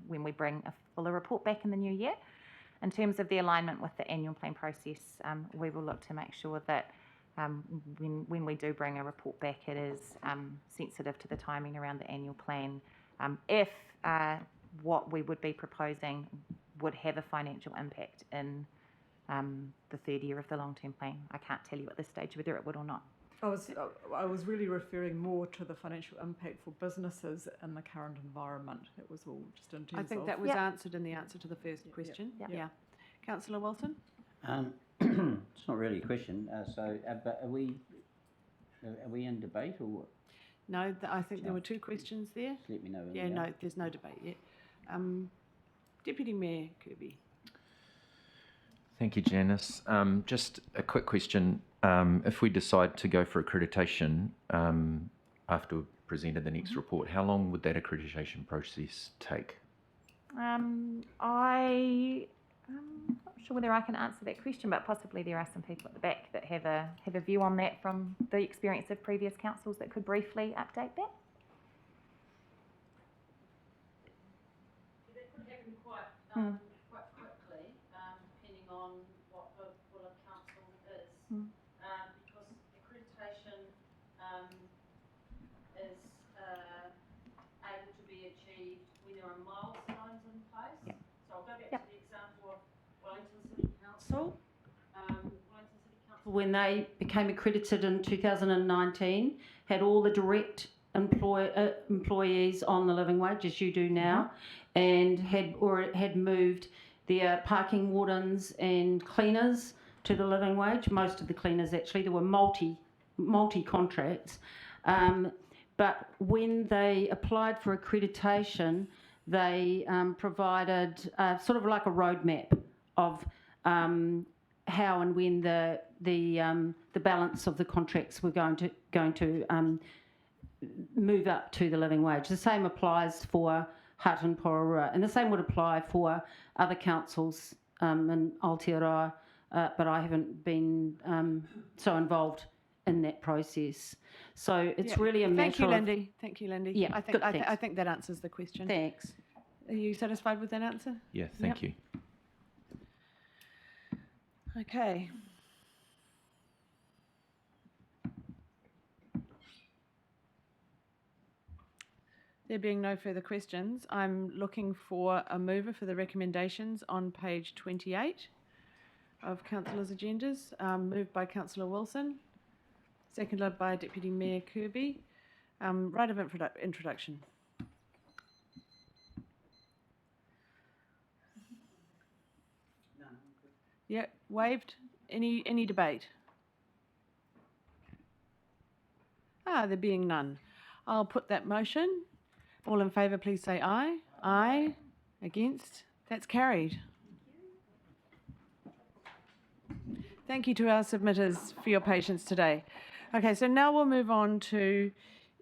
when we bring a fuller report back in the new year. In terms of the alignment with the annual plan process, we will look to make sure that when we do bring a report back, it is sensitive to the timing around the annual plan. If what we would be proposing would have a financial impact in the third year of the long-term plan, I can't tell you at this stage whether it would or not. I was really referring more to the financial impact for businesses in the current environment. It was all just in terms of... I think that was answered in the answer to the first question. Yeah. Councillor Wilson? It's not really a question. But are we in debate or what? No, I think there were 2 questions there. Just let me know. Yeah, no, there's no debate yet. Deputy Mayor Kirby. Thank you, Janice. Just a quick question. If we decide to go for accreditation after we've presented the next report, how long would that accreditation process take? I'm not sure whether I can answer that question, but possibly there are some people at the back that have a view on that from the experience of previous councils that could briefly update that. That could happen quite quickly, depending on what the will of council is, because accreditation is able to be achieved when there are milestones in place. when they became accredited in 2019, had all the direct employees on the living wage, as you do now, and had moved their parking wardens and cleaners to the living wage. Most of the cleaners, actually, there were multi contracts. But when they applied for accreditation, they provided sort of like a roadmap of how and when the balance of the contracts were going to move up to the living wage. The same applies for Hut and Porora, and the same would apply for other councils in Aotearoa, but I haven't been so involved in that process. So it's really a matter Thank you, Lindy. Thank you, Lindy. Yeah, good, thanks. I think that answers the question. Thanks. Are you satisfied with that answer? Yeah, thank you. Okay. There being no further questions, I'm looking for a mover for the recommendations on page 28 of councillors' agendas, moved by Councillor Wilson, seconded by Deputy Mayor Kirby. Right of introduction. Yeah, waived. Any debate? There being none. I'll put that motion. All in favour, please say aye. Aye. Against? That's carried. Thank you to our submitters for your patience today. Okay, so now we'll move on to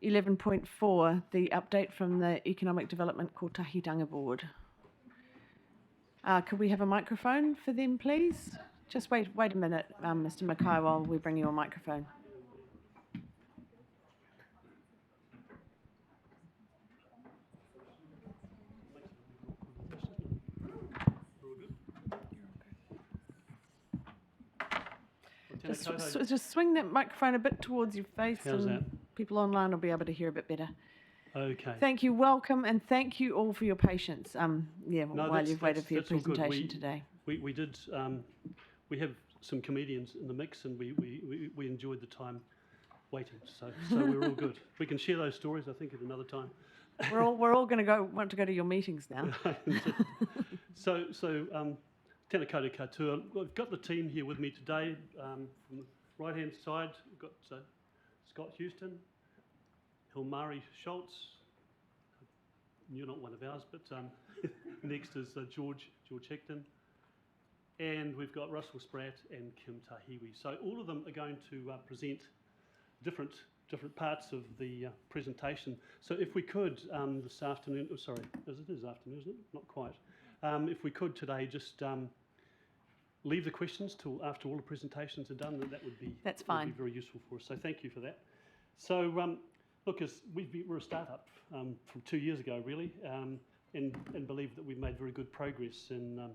11.4, the update from the Economic Development Kotahitanga Board. Could we have a microphone for them, please? Just wait a minute, Mr. Mackay, while we bring you a microphone. Just swing that microphone a bit towards your face. How's and that? People online will be able to hear a bit better. Okay. Thank you, welcome, and thank you all for your patience. While you've waited for your that's all good. presentation today. We did. We have some comedians in the mix, and we enjoyed the time waiting. So we're all good. We can share those stories, I think, at another time. We're all going to want to go to your meetings now. So tēnā koutou katoa. I've got the team here with me today. From the right-hand side, we've got Scott Houston, Hilmari Schultz. You're not one of ours, but next is George Hecton. And we've got Russell Spratt and Kim Tahiwi. So all of them are going to present different parts of the presentation. So if we could this afternoon, it is afternoon, isn't it? Not quite. If we could today just leave the questions till after all the presentations are done, that would be That's fine. Would be very useful for us. So thank you for that. So look, we're a startup from 2 years ago, really, and believe that we've made very good progress in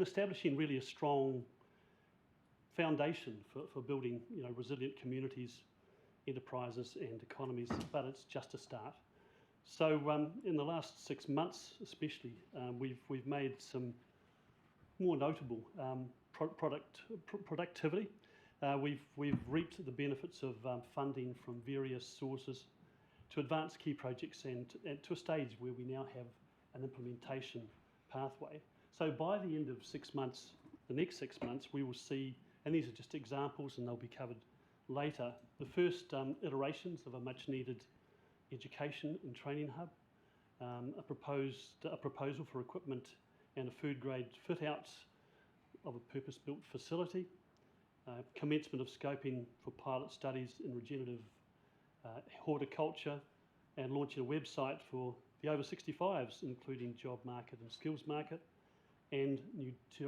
establishing really a strong foundation for building, resilient communities, enterprises, and economies. But it's just a start. So in the last 6 months, especially, we've made some more notable productivity. We've reaped the benefits of funding from various sources to advance key projects and to a stage where we now have an implementation pathway. So by the end of 6 months, the next 6 months, we will see, and these are just examples and they'll be covered later, the first iterations of a much needed education and training hub, a proposal for equipment and a food grade fit outs of a purpose built facility, commencement of scoping for pilot studies in regenerative horticulture, and launching a website for the over 65s, including job market and skills market, and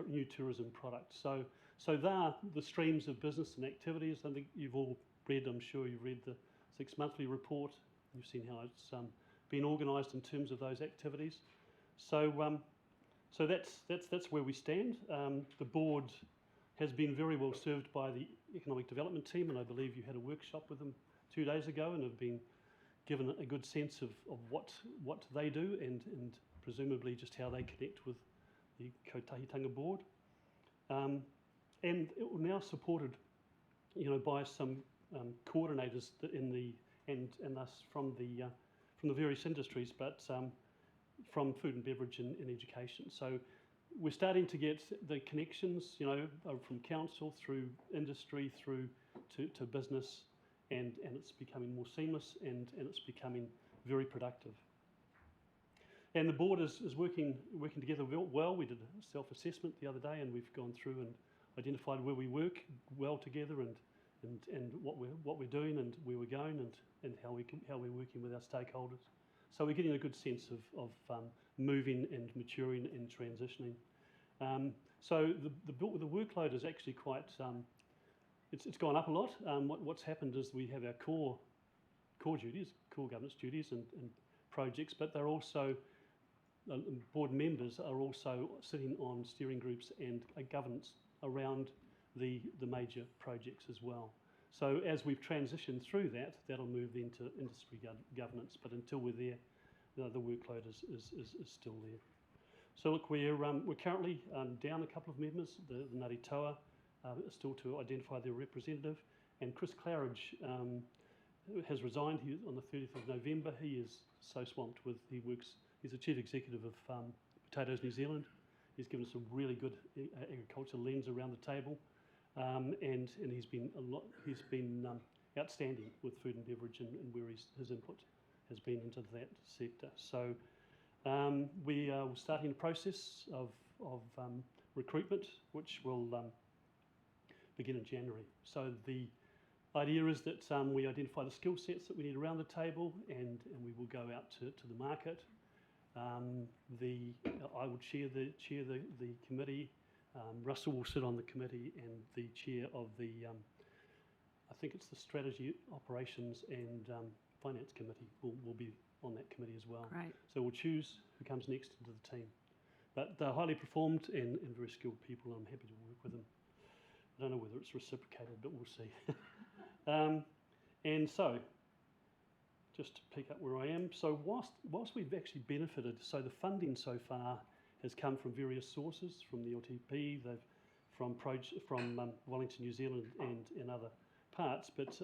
new tourism products. So they are the streams of business and activities. I think you've all read, I'm sure you've read the 6 monthly report. You've seen how it's been organised in terms of those activities. So that's where we stand. The board has been very well served by the economic development team, and I believe you had a workshop with them 2 days ago and have been given a good sense of what they do and presumably just how they connect with the Kotahitanga Board. and it will now supported, by some coordinators and us from the various industries, but from food and beverage and education. So we're starting to get the connections, from council through industry through to business, and it's becoming more seamless and it's becoming very productive. And the board is working together well. We did a self-assessment the other day, and we've gone through and identified where we work well together and what we're doing and where we're going and how we're working with our stakeholders. So we're getting a good sense of moving and maturing and transitioning. So the workload is actually quite, it's gone up a lot. What's happened is we have our core duties, core governance duties and projects, but they're also, board members are also sitting on steering groups and governance around the major projects as well. So as we've transitioned through that, that'll move into industry governance, but until we're there, the workload is still there. So look, we're currently down a couple of members. The Ngāti Toa still to identify their representative, and Chris Claridge has resigned on the 30th of November. He is so swamped with, he's the chief executive of Potatoes New Zealand. He's given us a really good agricultural lens around the table, and he's been outstanding with food and beverage and where his input has been into that sector. So we are starting a process of recruitment, which will begin in January. So the idea is that we identify the skill sets that we need around the table, and we will go out to the market. I will chair the committee. Russell will sit on the committee, and the chair of the I think it's the strategy, operations and finance committee will be on that committee as well. Right. So we'll choose who comes next into the team. But they're highly performed and very skilled people. I'm happy to work with them. I don't know whether it's reciprocated, but we'll see. And so, just to pick up where I am, so whilst we've actually benefited, so the funding so far has come from various sources, from the LTP, from Wellington, New Zealand, and other parts, but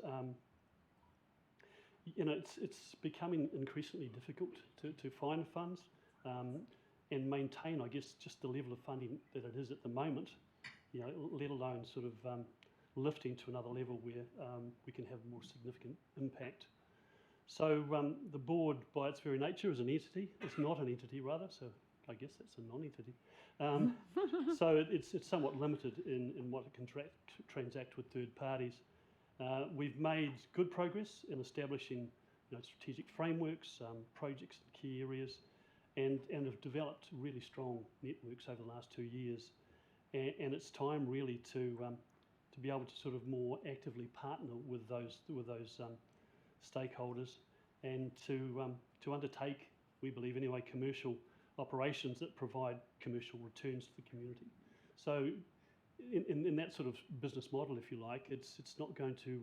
it's becoming increasingly difficult to find funds and maintain, I guess, just the level of funding that it is at the moment, let alone sort of lifting to another level where we can have more significant impact. So the board, by its very nature, is an entity. It's not an entity, rather, so I guess that's a non-entity. So it's somewhat limited in what it can transact with third parties. We've made good progress in establishing strategic frameworks, projects in key areas, and have developed really strong networks over the last 2 years. And it's time really to be able to sort of more actively partner with those stakeholders and to undertake, we believe anyway, commercial operations that provide commercial returns to the community. So in that sort of business model, if you like, it's not going to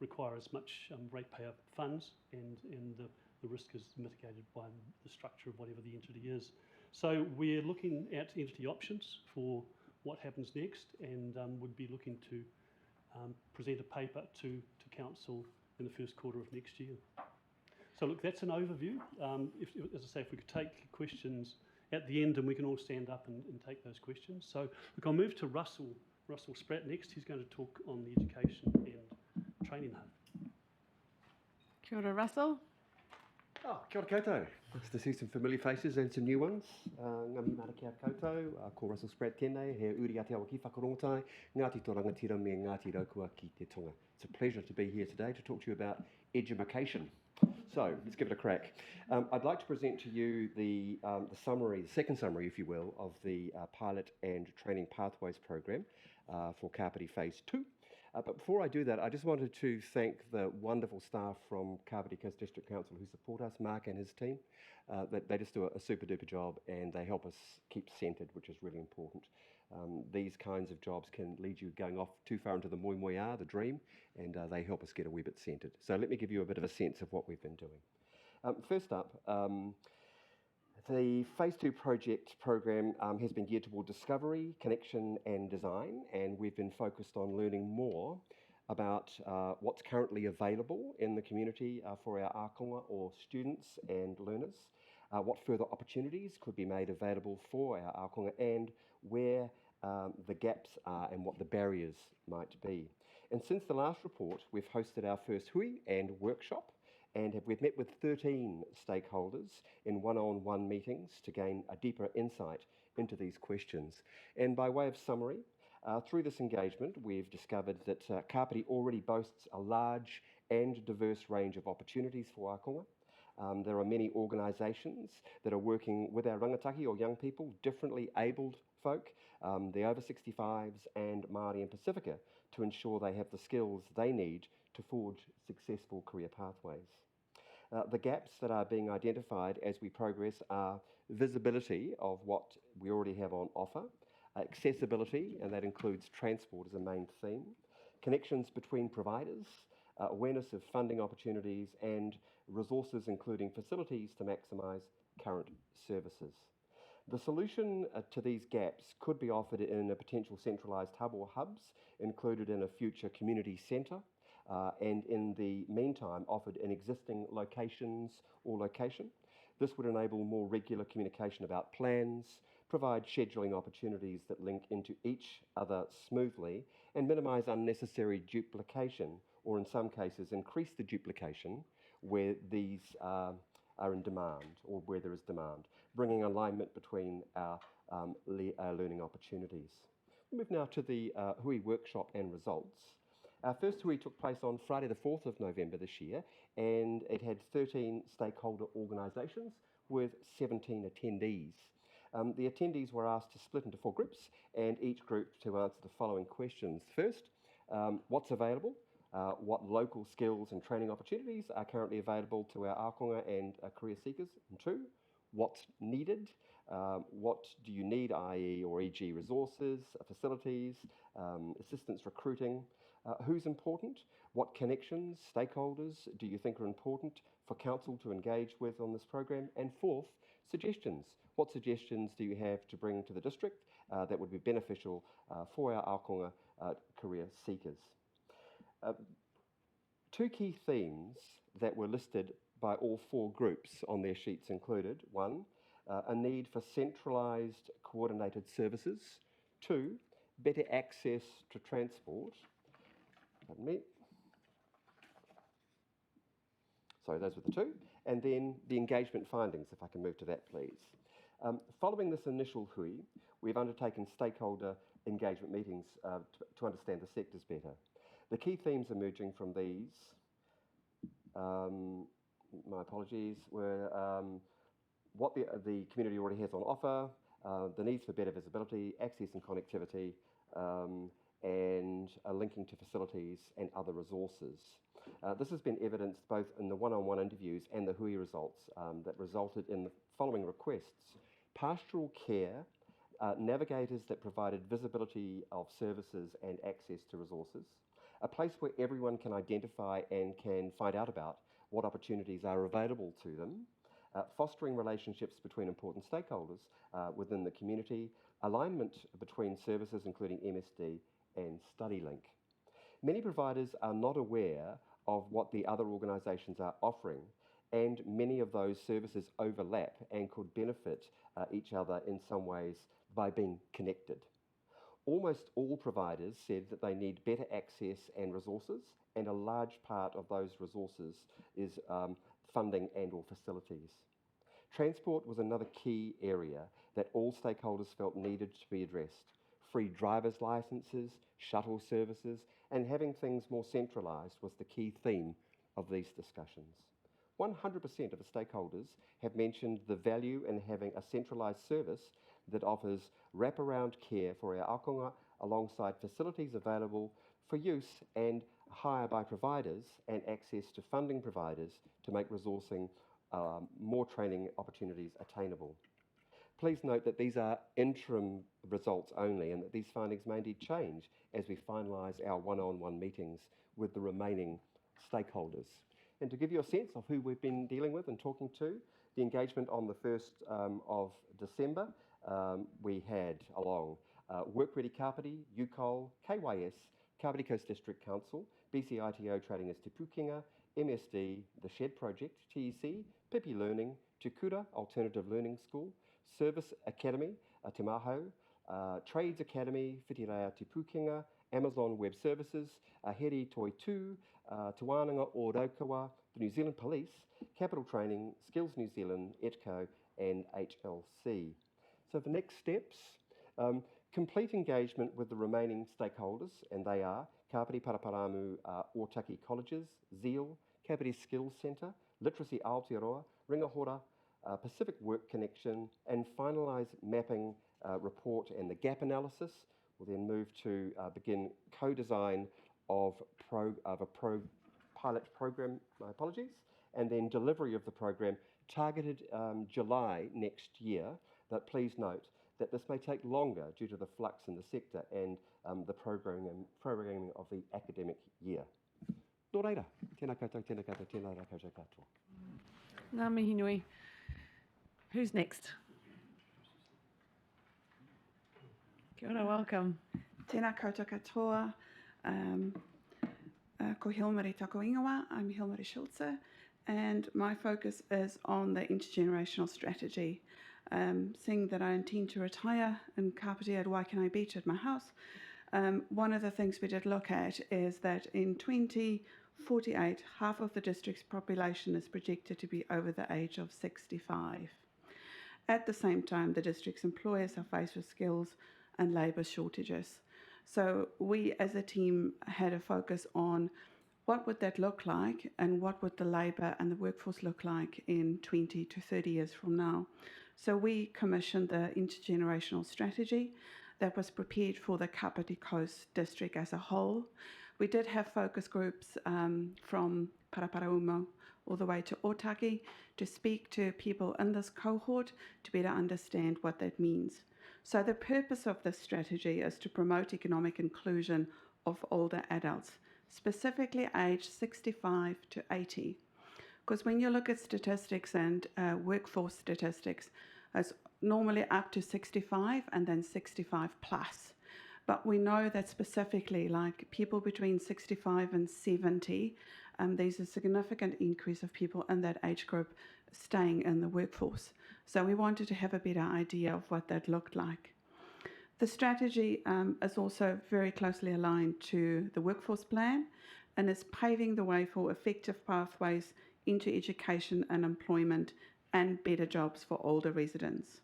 require as much ratepayer funds, and the risk is mitigated by the structure of whatever the entity is. So we're looking at entity options for what happens next, and would be looking to present a paper to council in the first quarter of next year. So look, that's an overview. As I say, if we could take questions at the end, and we can all stand up and take those questions. So look, I'll move to Russell Spratt next. He's going to talk on the education and training hub. Kia ora, Russell. Oh, kia ora koutou. Nice to see some familiar faces and some new ones. Ngami mana kia koutou, ko Russell Spratt tēnei, he uri Aotearoa ki whakarongotai, Ngāti tō rangatira me Ngāti Raukua ki te tonga. It's a pleasure to be here today to talk to you about edumacation. So, let's give it a crack. I'd like to present to you the summary, the second summary, if you will, of the Pilot and Training Pathways Program for Kāpiti Phase 2. But before I do that, I just wanted to thank the wonderful staff from Kāpiti Coast District Council who support us, Mark and his team. They just do a super duper job, and they help us keep centred, which is really important. These kinds of jobs can lead you going off too far into the moi moi the dream, and they help us get a wee bit centred. So let me give you a bit of a sense of what we've been doing. First up, The Phase 2 project program has been geared toward discovery, connection and design, and we've been focused on learning more about what's currently available in the community for our ākonga or students and learners, what further opportunities could be made available for our ākonga, and where the gaps are and what the barriers might be. And since the last report, we've hosted our first hui and workshop, and we've met with 13 stakeholders in one-on-one meetings to gain a deeper insight into these questions. And by way of summary, through this engagement, we've discovered that Kāpiti already boasts a large and diverse range of opportunities for ākonga. There are many organisations that are working with our rangatahi or young people, differently abled folk, the over 65s and Māori and Pacifica, to ensure they have the skills they need to forge successful career pathways. The gaps that are being identified as we progress are visibility of what we already have on offer, accessibility, and that includes transport as a main theme, connections between providers, awareness of funding opportunities, and resources including facilities to maximise current services. The solution to these gaps could be offered in a potential centralised hub or hubs included in a future community centre, and in the meantime offered in existing locations or location. This would enable more regular communication about plans, provide scheduling opportunities that link into each other smoothly, and minimise unnecessary duplication, or in some cases increase the duplication where these are in demand or where there is demand, bringing alignment between our learning opportunities. We'll move now to the hui workshop and results. Our first hui took place on Friday the 4th of November this year, and it had 13 stakeholder organisations with 17 attendees. The attendees were asked to split into 4 groups, and each group to answer the following questions. First, what's available? What local skills and training opportunities are currently available to our ākonga and career seekers? And 2, what's needed? What do you need, i.e. or e.g. resources, facilities, assistance recruiting? Who's important? What connections, stakeholders do you think are important for council to engage with on this program? And 4th, suggestions. What suggestions do you have to bring to the district that would be beneficial for our ākonga career seekers? 2 key themes that were listed by all 4 groups on their sheets included: 1, a need for centralised coordinated services; 2, better access to transport. Pardon me. So those were the 2. And then the engagement findings, if I can move to that, please. Following this initial hui, we've undertaken stakeholder engagement meetings to understand the sectors better. The key themes emerging from these, my apologies, were what the community already has on offer, the needs for better visibility, access and connectivity, and linking to facilities and other resources. This has been evidenced both in the one-on-one interviews and the hui results that resulted in the following requests: pastoral care, navigators that provided visibility of services and access to resources, a place where everyone can identify and can find out about what opportunities are available to them, fostering relationships between important stakeholders within the community, alignment between services including MSD and StudyLink. Many providers are not aware of what the other organisations are offering, and many of those services overlap and could benefit each other in some ways by being connected. Almost all providers said that they need better access and resources, and a large part of those resources is funding and or facilities. Transport was another key area that all stakeholders felt needed to be addressed. Free driver's licences, shuttle services, and having things more centralised was the key theme of these discussions. 100% of the stakeholders have mentioned the value in having a centralised service that offers wraparound care for our ākonga alongside facilities available for use and hire by providers and access to funding providers to make resourcing more training opportunities attainable. Please note that these are interim results only, and that these findings may indeed change as we finalise our one-on-one meetings with the remaining stakeholders. And to give you a sense of who we've been dealing with and talking to, The engagement on the 1st of December, we had along Work Ready Kāpiti, UCOL, KYS, Kāpiti Coast District Council, BCITO Trading as Te Pūkenga, MSD, the SHED Project, TEC, Pipi Learning, Te Kura Alternative Learning School, Service Academy, Te Maho, Trades Academy, Whitireia Te Pūkenga, Amazon Web Services, Heri Toi Tū, Te Wānanga o Raukawa, the New Zealand Police, Capital Training, Skills New Zealand, ETCO and HLC. So the next steps, complete engagement with the remaining stakeholders, and they are Kāpiti Paraparamu Ōtaki Colleges, ZEAL, Kāpiti Skills Centre, Literacy Aotearoa, Ringahora, Pacific Work Connection, and finalise mapping report and the gap analysis. We'll then move to begin co-design of a pilot program, my apologies, and then delivery of the program targeted July next year. But please note that this may take longer due to the flux in the sector and the programming of the academic year. Nō reira, tēnā koutou, tēnā koutou, tēnā rā koutou katoa. Ngā mihi nui. Who's next? Kia ora, welcome. Tēnā koutou katoa. Ko Hilmari Tako Ingawa. I'm Hilmari Schulze, and my focus is on the intergenerational strategy. Seeing that I intend to retire in Kāpiti at Waikanae Beach at my house, one of the things we did look at is that in 2048, half of the district's population is projected to be over the age of 65. At the same time, the district's employers are faced with skills and labour shortages. So we as a team had a focus on what would that look like and what would the labour and the workforce look like in 20 to 30 years from now. So we commissioned the intergenerational strategy that was prepared for the Kāpiti Coast district as a whole. We did have focus groups from Paraparaumo all the way to Ōtaki to speak to people in this cohort to better understand what that means. So the purpose of this strategy is to promote economic inclusion of older adults, specifically aged 65 to 80. Because when you look at statistics and workforce statistics, it's normally up to 65 and then 65 plus. But we know that specifically, like people between 65 and 70, there's a significant increase of people in that age group staying in the workforce. So we wanted to have a better idea of what that looked like. The strategy is also very closely aligned to the workforce plan and is paving the way for effective pathways into education and employment and better jobs for older residents.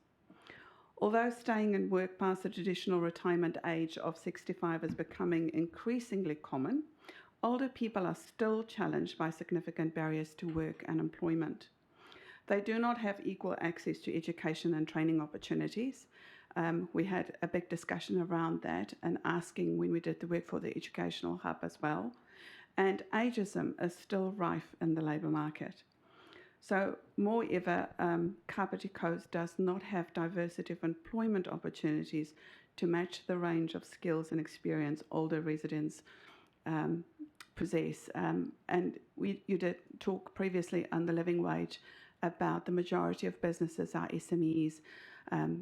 Although staying in work past the traditional retirement age of 65 is becoming increasingly common, older people are still challenged by significant barriers to work and employment. They do not have equal access to education and training opportunities. We had a big discussion around that and asking when we did the work for the Educational Hub as well. And ageism is still rife in the labour market. So, moreover, Kāpiti Coast does not have diversity of employment opportunities to match the range of skills and experience older residents possess. And you did talk previously on the living wage about the majority of businesses are SMEs.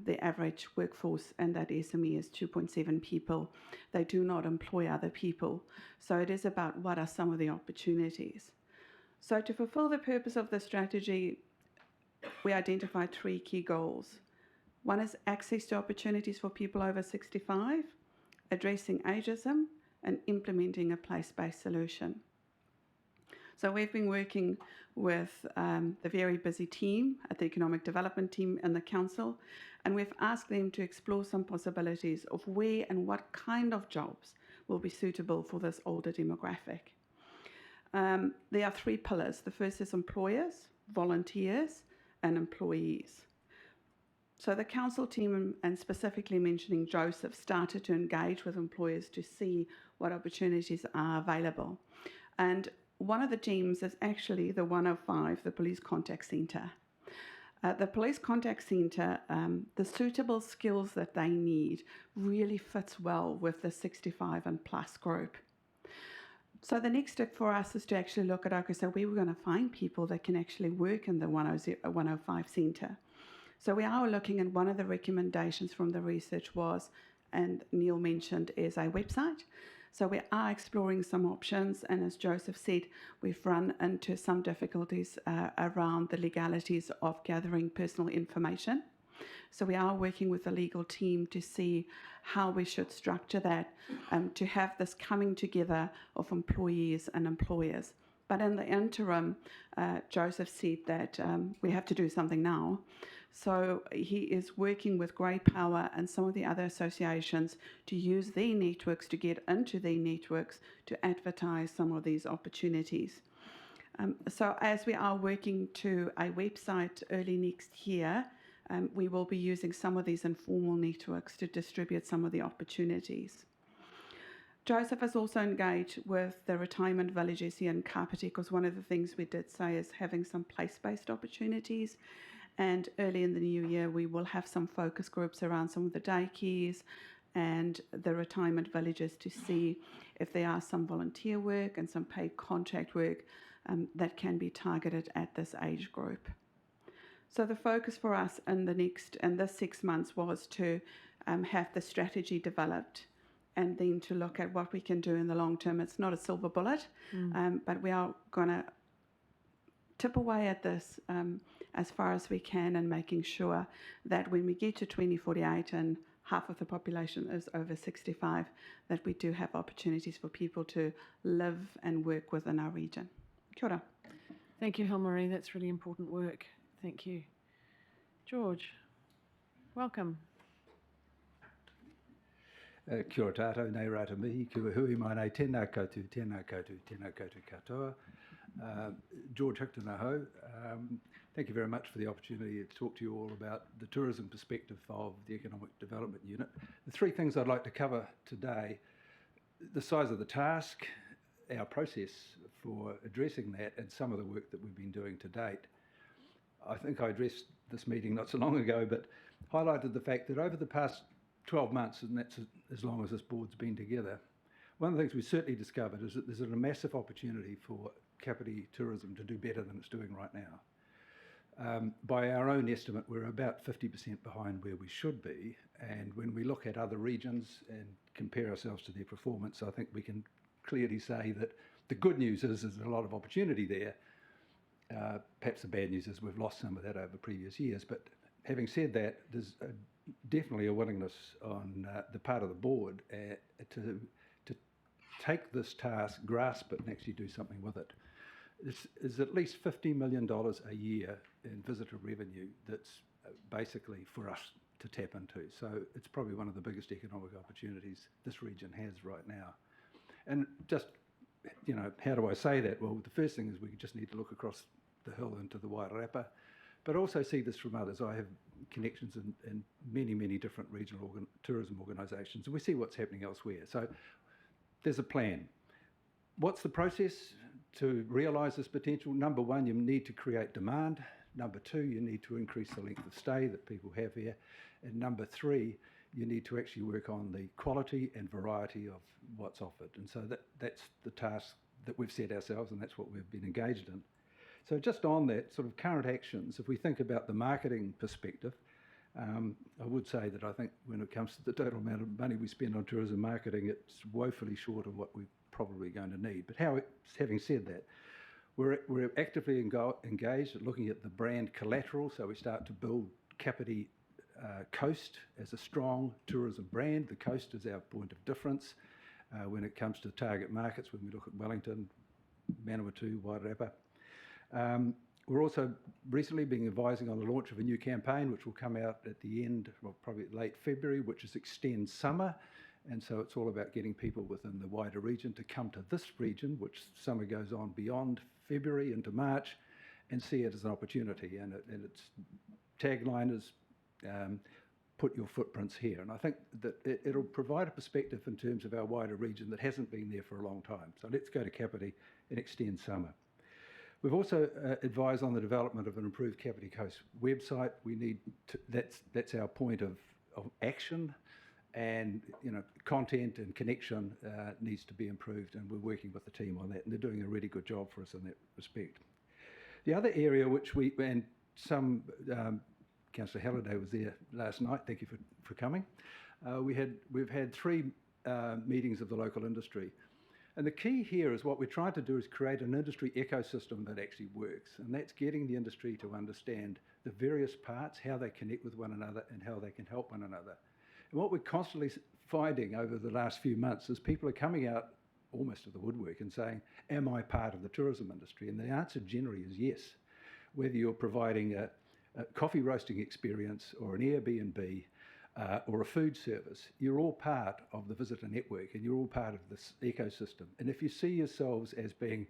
The average workforce in that SME is 2.7 people. They do not employ other people. So it is about what are some of the opportunities. So to fulfill the purpose of the strategy, we identified 3 key goals. One is access to opportunities for people over 65, addressing ageism, and implementing a place-based solution. So we've been working with the very busy team at the Economic Development team in the Council, and we've asked them to explore some possibilities of where and what kind of jobs will be suitable for this older demographic. There are 3 pillars. The first is employers, volunteers, and employees. So the council team, and specifically mentioning Joseph, started to engage with employers to see what opportunities are available. And one of the teams is actually the 105, the Police Contact Centre. The Police Contact Centre, the suitable skills that they need really fits well with the 65 and plus group. So the next step for us is to actually look at, okay, so we were going to find people that can actually work in the 105 centre. So we are looking at one of the recommendations from the research was, and Neil mentioned, is a website. So we are exploring some options, and as Joseph said, we've run into some difficulties around the legalities of gathering personal information. So we are working with the legal team to see how we should structure that to have this coming together of employees and employers. But in the interim, Joseph said that we have to do something now. So he is working with Grey Power and some of the other associations to use their networks to get into their networks to advertise some of these opportunities. So as we are working to a website early next year, we will be using some of these informal networks to distribute some of the opportunities. Joseph has also engaged with the retirement villages here in Kāpiti, because one of the things we did say is having some place-based opportunities. And early in the new year, we will have some focus groups around some of the daycares and the retirement villages to see if there are some volunteer work and some paid contract work that can be targeted at this age group. So the focus for us in this 6 months was to have the strategy developed and then to look at what we can do in the long term. It's not a silver bullet, but we are going to tip away at this as far as we can, and making sure that when we get to 2048 and half of the population is over 65, that we do have opportunities for people to live and work within our region. Kia ora. Thank you, Hilmarie. That's really important work. Thank you. George, welcome. Kia ora tātou, nei rata mihi, kia hui mai nei, tēnā koutou, tēnā koutou, tēnā koutou katoa. George Hickton aho. Thank you very much for the opportunity to talk to you all about the tourism perspective of the Economic Development Unit. The three things I'd like to cover today: the size of the task, our process for addressing that, and some of the work that we've been doing to date. I think I addressed this meeting not so long ago, but highlighted the fact that over the past 12 months, and that's as long as this board's been together, one of the things we certainly discovered is that there's a massive opportunity for Kāpiti tourism to do better than it's doing right now. By our own estimate, we're about 50% behind where we should be, and when we look at other regions and compare ourselves to their performance, I think we can clearly say that the good news is there's a lot of opportunity there. Perhaps the bad news is we've lost some of that over previous years, but having said that, there's definitely a willingness on the part of the board to take this task, grasp it, and actually do something with it. There's at least $50 million a year in visitor revenue that's basically for us to tap into. So it's probably one of the biggest economic opportunities this region has right now. And just, you know, how do I say that? Well, the first thing is we just need to look across the hill into the Wairarapa, but also see this from others. I have connections in many, many different regional tourism organisations, and we see what's happening elsewhere. So there's a plan. What's the process to realise this potential? Number one, you need to create demand. Number two, you need to increase the length of stay that people have here. And number three, you need to actually work on the quality and variety of what's offered. And so that's the task that we've set ourselves, and that's what we've been engaged in. So just on that sort of current actions, if we think about the marketing perspective, I would say that I think when it comes to the total amount of money we spend on tourism marketing, it's woefully short of what we're probably going to need. But having said that, we're actively engaged at looking at the brand collateral. So we start to build Kāpiti Coast as a strong tourism brand. The coast is our point of difference when it comes to target markets, when we look at Wellington, Mana Whenua Representative. We're also recently been advising on the launch of a new campaign, which will come out at the end, well, probably late February, which is Extend Summer. And so it's all about getting people within the wider region to come to this region, which summer goes on beyond February into March, and see it as an opportunity. And its tagline is, put your footprints here. And I think that it'll provide a perspective in terms of our wider region that hasn't been there for a long time. So let's go to Kāpiti and Extend Summer. We've also advised on the development of an improved Kāpiti Coast website. We need to, that's our point of action. and content and connection needs to be improved, and we're working with the team on that, and they're doing a really good job for us in that respect. The other area which Councillor Halliday was there last night, thank you for coming. We've had 3 meetings of the local industry. And the key here is what we're trying to do is create an industry ecosystem that actually works. And that's getting the industry to understand the various parts, how they connect with one another and how they can help one another. And what we're constantly finding over the last few months is people are coming out almost of the woodwork and saying, am I part of the tourism industry? And the answer generally is yes. Whether you're providing a coffee roasting experience or an Airbnb or a food service, you're all part of the visitor network and you're all part of this ecosystem. And if you see yourselves as being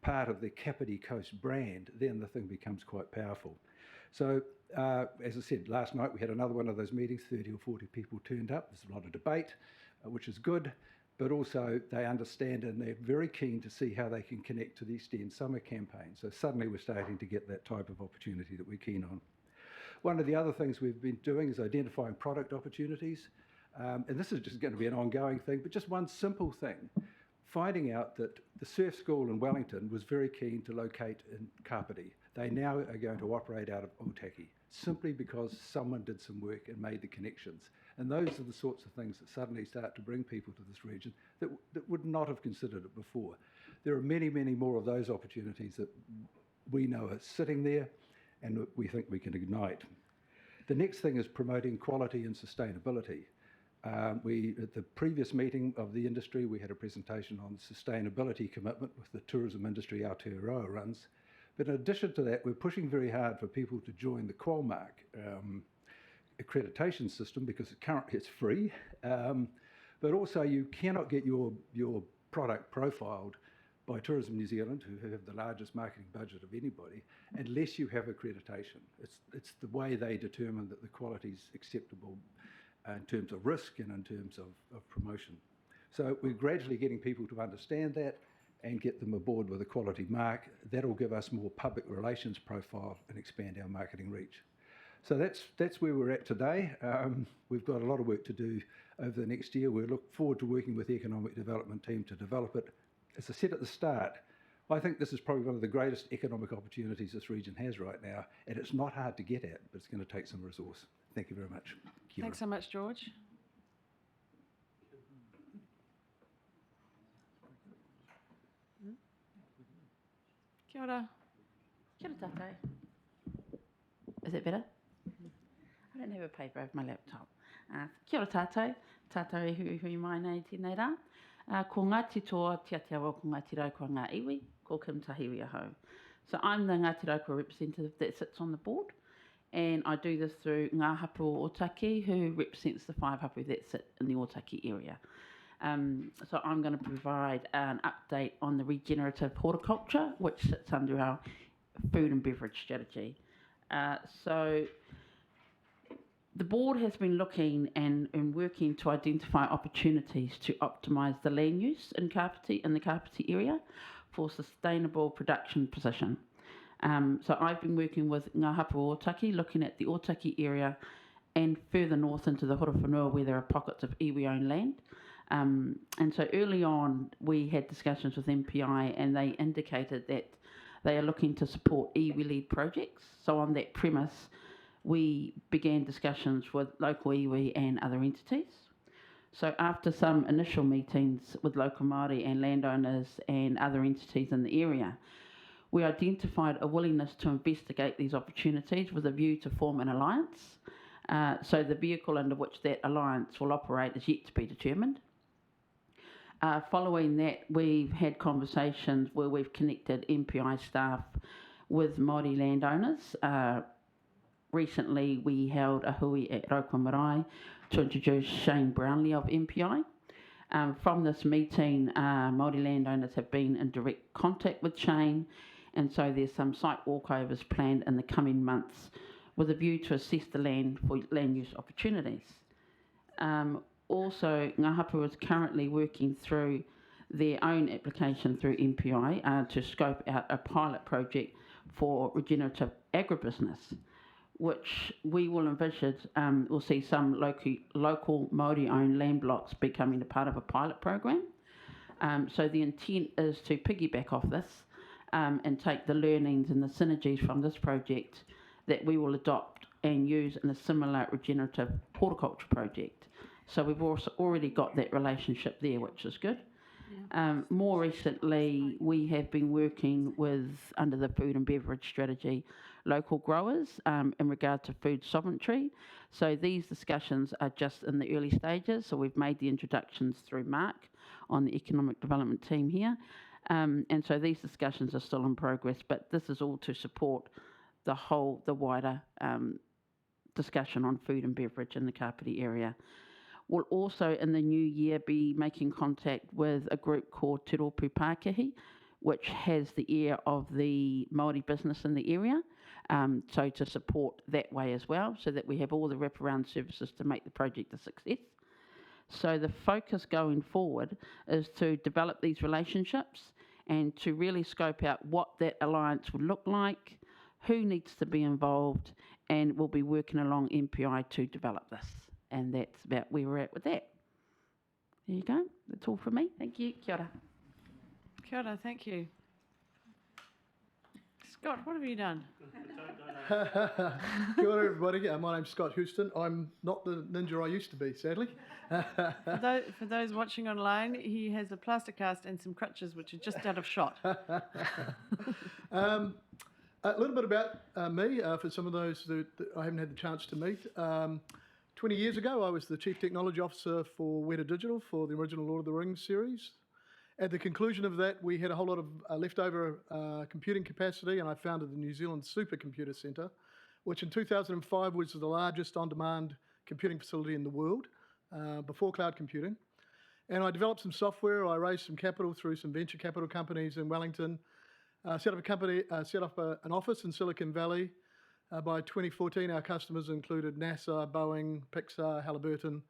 part of the Kāpiti Coast brand, then the thing becomes quite powerful. So, as I said, last night we had another one of those meetings, 30 or 40 people turned up. There's a lot of debate, which is good, but also they understand and they're very keen to see how they can connect to the Extend Summer campaign. So suddenly we're starting to get that type of opportunity that we're keen on. One of the other things we've been doing is identifying product opportunities. And this is just going to be an ongoing thing, but just one simple thing. Finding out that the surf school in Wellington was very keen to locate in Kāpiti. They now are going to operate out of Otaki, simply because someone did some work and made the connections. And those are the sorts of things that suddenly start to bring people to this region that would not have considered it before. There are many, many more of those opportunities that we know are sitting there and we think we can ignite. The next thing is promoting quality and sustainability. At the previous meeting of the industry, we had a presentation on sustainability commitment with the tourism industry Aotearoa runs. But in addition to that, we're pushing very hard for people to join the Qualmark accreditation system because currently it's free. But also you cannot get your product profiled by Tourism New Zealand, who have the largest marketing budget of anybody, unless you have accreditation. It's the way they determine that the quality is acceptable in terms of risk and in terms of promotion. So we're gradually getting people to understand that and get them aboard with a quality mark. That'll give us more public relations profile and expand our marketing reach. So that's where we're at today. We've got a lot of work to do over the next year. We look forward to working with the Economic Development team to develop it. As I said at the start, I think this is probably one of the greatest economic opportunities this region has right now, and it's not hard to get at, but it's going to take some resource. Thank you very much. Kia ora. Thanks so much, George. Kia ora. Kia ora tātou. Is it better? I don't have a paper over my laptop. Kia ora tātou. Tātou hui mai nei tēnei rā. Ko Ngāti Toa Tiatiawa ko Ngāti Raukua ngā iwi, ko Kim Tahiwi ahau. So I'm the Ngāti Raukua representative that sits on the board, and I do this through Ngā Hapu o Otaki, who represents the 5 hapu that sit in the Otaki area. So I'm going to provide an update on the regenerative horticulture, which sits under our food and beverage strategy. So the board has been looking and working to identify opportunities to optimise the land use in Kāpiti, in the Kāpiti area, for sustainable production position. So I've been working with Ngā Hapu o Otaki, looking at the Otaki area and further north into the Horowhenua where there are pockets of iwi-owned land. And so early on we had discussions with MPI and they indicated that they are looking to support iwi-led projects. So on that premise, we began discussions with local iwi and other entities. So after some initial meetings with local Māori and landowners and other entities in the area, we identified a willingness to investigate these opportunities with a view to form an alliance. So the vehicle under which that alliance will operate is yet to be determined. Following that, we've had conversations where we've connected MPI staff with Māori landowners. Recently, we held a hui at Raukua Marae to introduce Shane Brownlee of MPI. From this meeting, Māori landowners have been in direct contact with Shane, and so there's some site walkovers planned in the coming months with a view to assess the land for land use opportunities. Also, Ngā Hapu is currently working through their own application through MPI to scope out a pilot project for regenerative agribusiness, which we will envisage will see some local Māori-owned land blocks becoming a part of a pilot program. So the intent is to piggyback off this and take the learnings and the synergies from this project that we will adopt and use in a similar regenerative horticulture project. So we've also already got that relationship there, which is good. More recently, we have been working with, under the food and beverage strategy, local growers in regard to food sovereignty. So these discussions are just in the early stages. So we've made the introductions through Mark on the Economic Development team here. And so these discussions are still in progress, but this is all to support the wider discussion on food and beverage in the Kāpiti area. We'll also, in the new year, be making contact with a group called Te Rōpū Pākehī, which has the ear of the Māori business in the area, so to support that way as well, so that we have all the wraparound services to make the project a success. So the focus going forward is to develop these relationships and to really scope out what that alliance would look like, who needs to be involved, and we'll be working along MPI to develop this. And that's about where we're at with that. There you go. That's all from me. Thank you. Kia ora. Kia ora, thank you. Scott, what have you done? Kia ora, everybody. My name's Scott Houston. I'm not the ninja I used to be, sadly. For those watching online, he has a plaster cast and some crutches, which are just out of shot. A little bit about me, for some of those that I haven't had the chance to meet. 20 years ago, I was the Chief Technology Officer for Weta Digital for the original Lord of the Rings series. At the conclusion of that, we had a whole lot of leftover computing capacity, and I founded the New Zealand Supercomputer Centre, which in 2005 was the largest on-demand computing facility in the world, before cloud computing. And I developed some software. I raised some capital through some venture capital companies in Wellington, set up an office in Silicon Valley. By 2014, our customers included NASA, Boeing, Pixar, Halliburton,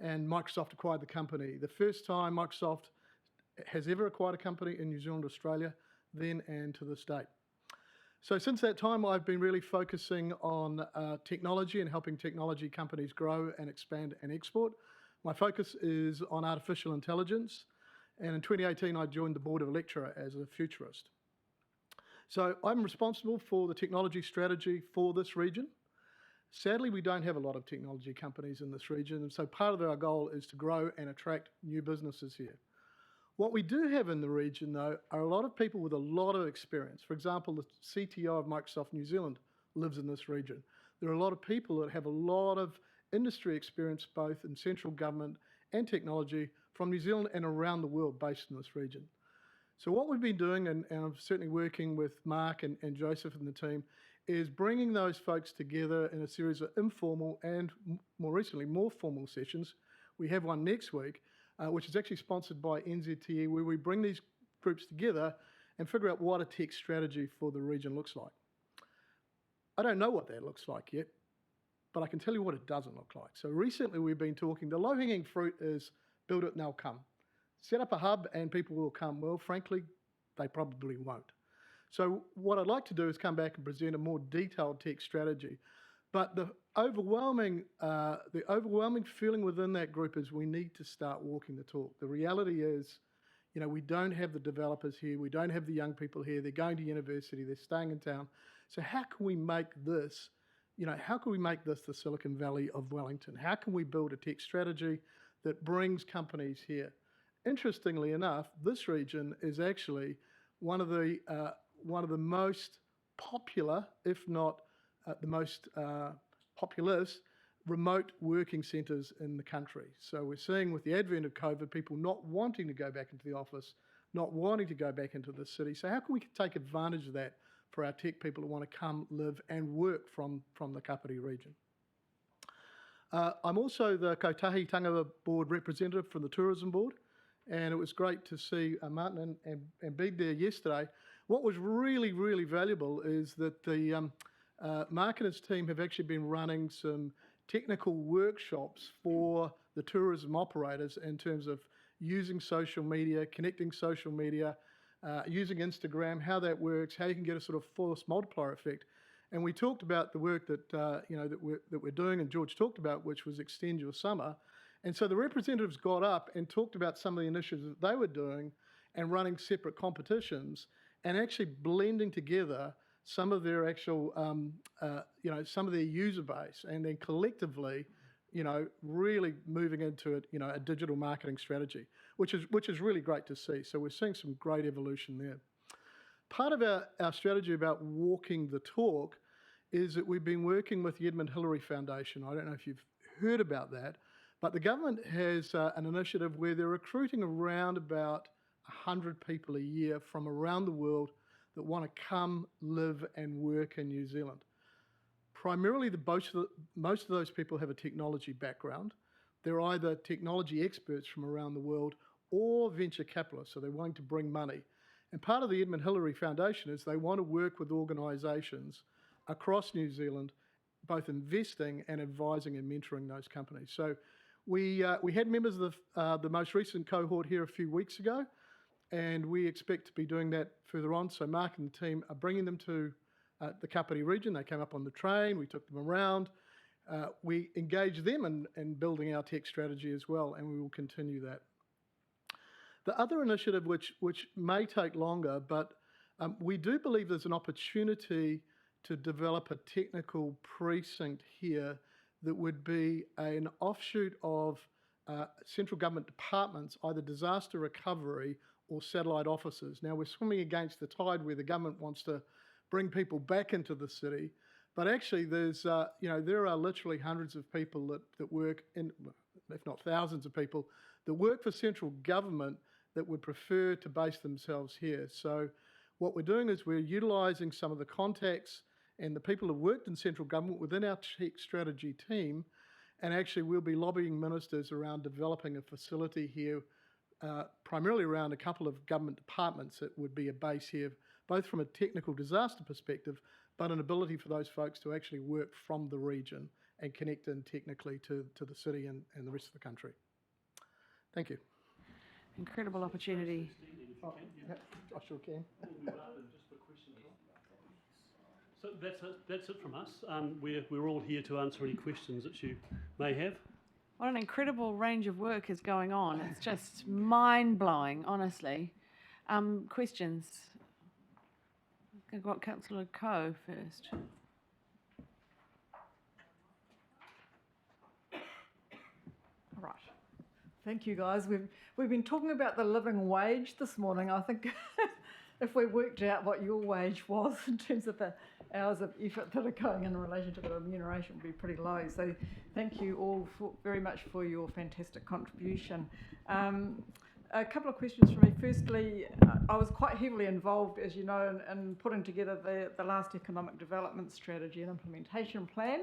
and Microsoft acquired the company. The first time Microsoft has ever acquired a company in New Zealand, Australia, then and to this date. So since that time, I've been really focusing on technology and helping technology companies grow and expand and export. My focus is on artificial intelligence, and in 2018, I joined the board of Electra as a futurist. So I'm responsible for the technology strategy for this region. Sadly, we don't have a lot of technology companies in this region, and so part of our goal is to grow and attract new businesses here. What we do have in the region, though, are a lot of people with a lot of experience. For example, the CTO of Microsoft New Zealand lives in this region. There are a lot of people that have a lot of industry experience, both in central government and technology, from New Zealand and around the world based in this region. So what we've been doing, and I'm certainly working with Mark and Joseph and the team, is bringing those folks together in a series of informal and, more recently, more formal sessions. We have one next week, which is actually sponsored by NZTE, where we bring these groups together and figure out what a tech strategy for the region looks like. I don't know what that looks like yet, but I can tell you what it doesn't look like. So recently we've been talking, the low-hanging fruit is build it and they'll come. Set up a hub and people will come. Well, frankly, they probably won't. So what I'd like to do is come back and present a more detailed tech strategy. But the overwhelming feeling within that group is we need to start walking the talk. The reality is, you know, we don't have the developers here. We don't have the young people here. They're going to university. They're staying in town. So how can we make this, you know, how can we make this the Silicon Valley of Wellington? How can we build a tech strategy that brings companies here? Interestingly enough, this region is actually one of the most popular, if not the most populous, remote working centres in the country. So we're seeing with the advent of COVID, people not wanting to go back into the office, not wanting to go back into the city. So how can we take advantage of that for our tech people who want to come, live and work from the Kāpiti region? I'm also the Kotahitanga Board representative from the Tourism Board. And it was great to see Martin and Big there yesterday. What was really, really valuable is that the Mark and his team have actually been running some technical workshops for the tourism operators in terms of using social media, connecting social media, using Instagram, how that works, how you can get a sort of force multiplier effect. And we talked about the work that that we're doing, and George talked about, which was Extend Your Summer. And so the representatives got up and talked about some of the initiatives that they were doing and running separate competitions and actually blending together some of their actual, some of their user base, and then collectively, really moving into a digital marketing strategy, which is really great to see. So we're seeing some great evolution there. Part of our strategy about walking the talk is that we've been working with the Edmund Hillary Foundation. I don't know if you've heard about that, but the government has an initiative where they're recruiting around about 100 people a year from around the world that want to come, live and work in New Zealand. Primarily, most of those people have a technology background. They're either technology experts from around the world or venture capitalists, so they're wanting to bring money. And part of the Edmund Hillary Foundation is they want to work with organisations across New Zealand, both investing and advising and mentoring those companies. So we had members of the most recent cohort here a few weeks ago, and we expect to be doing that further on. So Mark and the team are bringing them to the Kāpiti region. They came up on the train, we took them around. We engaged them in building our tech strategy as well, and we will continue that. The other initiative, which may take longer, but we do believe there's an opportunity to develop a technical precinct here that would be an offshoot of central government departments, either disaster recovery or satellite offices. Now, we're swimming against the tide where the government wants to bring people back into the city, but actually there's, there are literally hundreds of people that work in, if not thousands of people, that work for central government that would prefer to base themselves here. So what we're doing is we're utilising some of the contacts and the people who worked in central government within our tech strategy team, and actually we'll be lobbying ministers around developing a facility here, primarily around a couple of government departments that would be a base here, both from a technical disaster perspective, but an ability for those folks to actually work from the region and connect in technically to the city and the rest of the country. Thank you. Incredible opportunity. I sure can. So that's it from us. We're all here to answer any questions that you may have. What an incredible range of work is going on. It's just mind-blowing, honestly. Questions? I've got Councillor Coe first. Right. Thank you, guys. We've been talking about the living wage this morning. I think if we worked out what your wage was in terms of the hours of effort that are going in relation to the remuneration, would be pretty low. So thank you all very much for your fantastic contribution. A couple of questions from me. Firstly, I was quite heavily involved, as you know, in putting together the last Economic Development Strategy and Implementation Plan.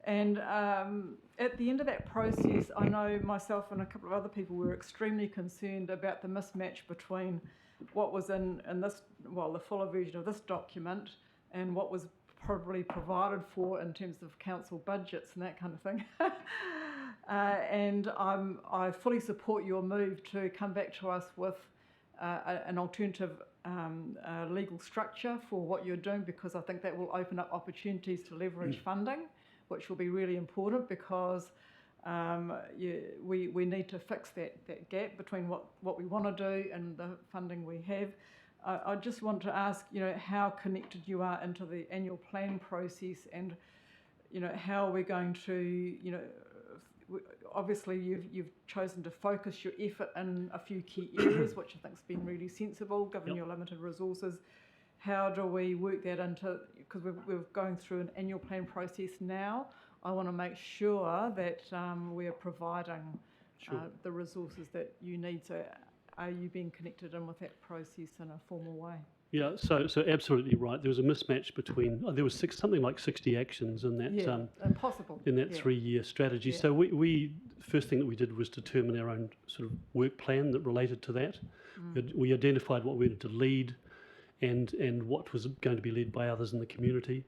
And at the end of that process, I know myself and a couple of other people were extremely concerned about the mismatch between what was in this, well, the fuller version of this document and what was probably provided for in terms of council budgets and that kind of thing. And I fully support your move to come back to us with an alternative legal structure for what you're doing, because I think that will open up opportunities to leverage funding, which will be really important, because we need to fix that gap between what we want to do and the funding we have. I just want to ask, how connected you are into the annual plan process, and, how we're going to, obviously you've chosen to focus your effort in a few key areas, which I think has been really sensible given your limited resources. How do we work that into, because we're going through an annual plan process now, I want to make sure that we're providing the resources that you need. So are you being connected in with that process in a formal way? Yeah, so absolutely right. There was a mismatch between, there was something like 60 actions in that impossible. In that 3-year strategy. So we first thing that we did was determine our own sort of work plan that related to that. We identified what we wanted to lead and what was going to be led by others in the community.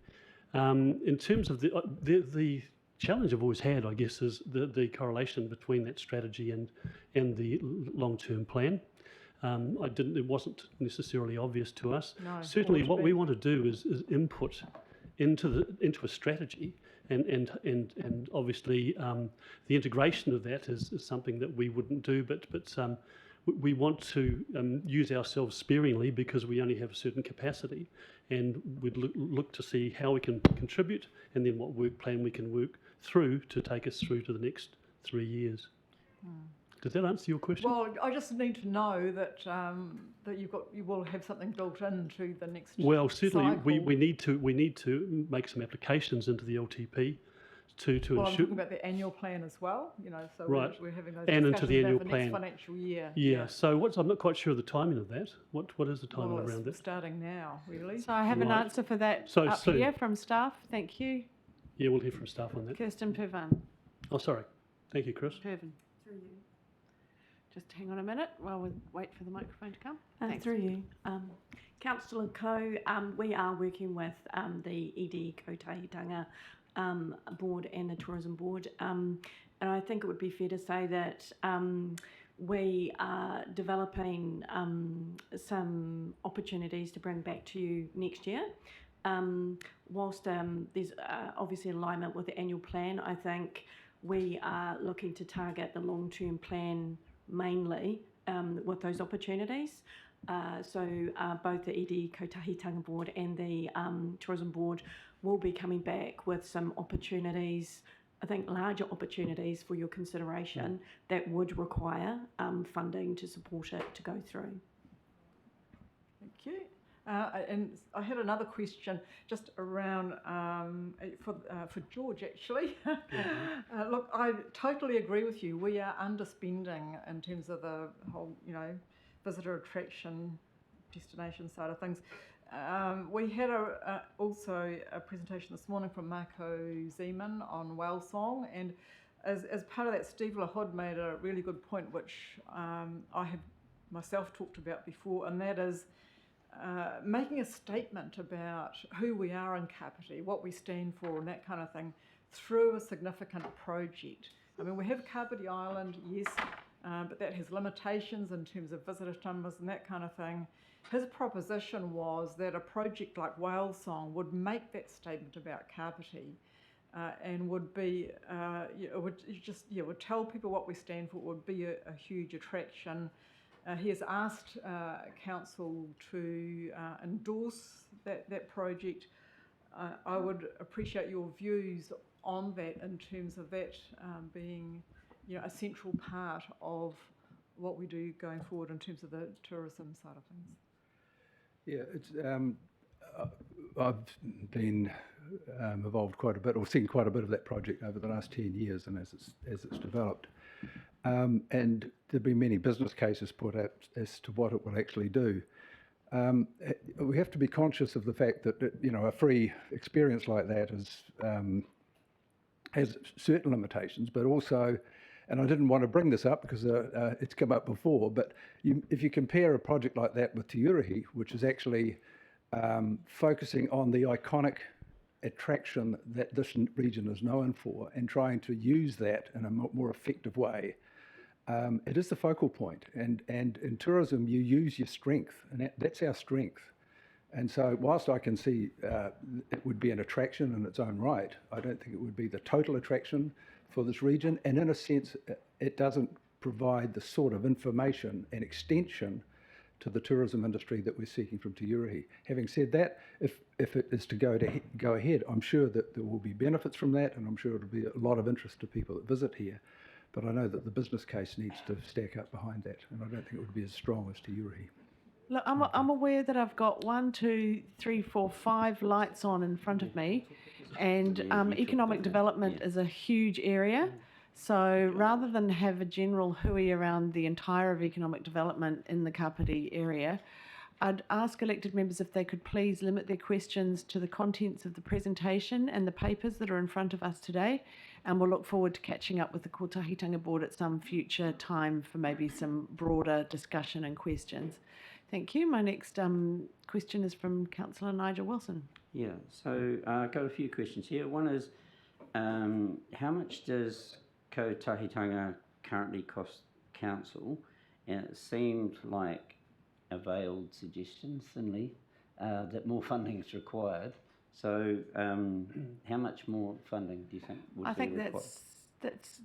In terms of the challenge I've always had, I guess, is the correlation between that strategy and the long-term plan. It wasn't necessarily obvious to us. No, certainly what we want to do is input into a strategy, and obviously the integration of that is something that we wouldn't do, but we want to use ourselves sparingly because we only have a certain capacity, and we'd look to see how we can contribute, and then what work plan we can work through to take us through to the next 3 years. Does that answer your question? Well, I just need to know that that you will have something built into the next. Well, certainly cycle. we need to make some applications into the LTP to Well, I'm ensure. talking about the annual plan as well. You know, so Right. we're having those And into discussions the about annual the plan. next financial year. Yeah. So I'm not quite sure of the timing of that. What is the timing Well, around it's that? starting now, really. So I have an Right. answer for that So up soon. here from staff. Thank you. Yeah, we'll hear from staff on that. Kirsten Purvan. Oh, sorry. Thank you, Chris. Purvan. Through you. Just hang on a minute while we wait for the microphone to come. Thanks. Through you. Councillor Coe, we are working with the ED Kotahitanga Board and the Tourism Board, and I think it would be fair to say that we are developing some opportunities to bring back to you next year. Whilst there's obviously alignment with the annual plan, I think we are looking to target the long-term plan mainly with those opportunities. So both the ED Kotahitanga Board and the Tourism Board will be coming back with some opportunities, I think larger opportunities for your consideration that would require funding to support it to go through. Thank you. And I had another question just around for George, actually. Look, I totally agree with you. We are underspending in terms of the whole, visitor attraction, destination side of things. We had also a presentation this morning from Marco Zeman on whale song, and as part of that, Steve LaHood made a really good point, which I have myself talked about before, and that is making a statement about who we are in Kāpiti, what we stand for, and that kind of thing, through a significant project. I mean, we have Kāpiti Island, yes, but that has limitations in terms of visitor numbers and that kind of thing. His proposition was that a project like Whale Song would make that statement about Kāpiti and would be, would tell people what we stand for, would be a huge attraction. He has asked Council to endorse that project. I would appreciate your views on that in terms of that being a central part of what we do going forward in terms of the tourism side of things. Yeah, it's, I've been involved quite a bit, or seen quite a bit of that project over the last 10 years, and as it's developed. And there've been many business cases put out as to what it will actually do. We have to be conscious of the fact that a free experience like that has certain limitations, but also, and I didn't want to bring this up because it's come up before, but if you compare a project like that with Te Urihi, which is actually focusing on the iconic attraction that this region is known for and trying to use that in a more effective way, it is the focal point. And in tourism, you use your strength, and that's our strength. And so whilst I can see it would be an attraction in its own right, I don't think it would be the total attraction for this region. And in a sense, it doesn't provide the sort of information and extension to the tourism industry that we're seeking from Te Urihi. Having said that, if it is to go ahead, I'm sure that there will be benefits from that, and I'm sure it'll be a lot of interest to people that visit here. But I know that the business case needs to stack up behind that, and I don't think it would be as strong as Te Urihi. Look, I'm aware that I've got 1, 2, 3, 4, 5 lights on in front of me, and economic development is a huge area. So rather than have a general hui around the entire of economic development in the Kāpiti area, I'd ask elected members if they could please limit their questions to the contents of the presentation and the papers that are in front of us today, and we'll look forward to catching up with the Kotahitanga Board at some future time for maybe some broader discussion and questions. Thank you. My next question is from Councillor Nigel Wilson. Yeah, so I've got a few questions here. One is, how much does Kotahitanga currently cost Council? And it seemed like a veiled suggestion, thinly, that more funding is required. So how much more funding do you think would I be think required? that's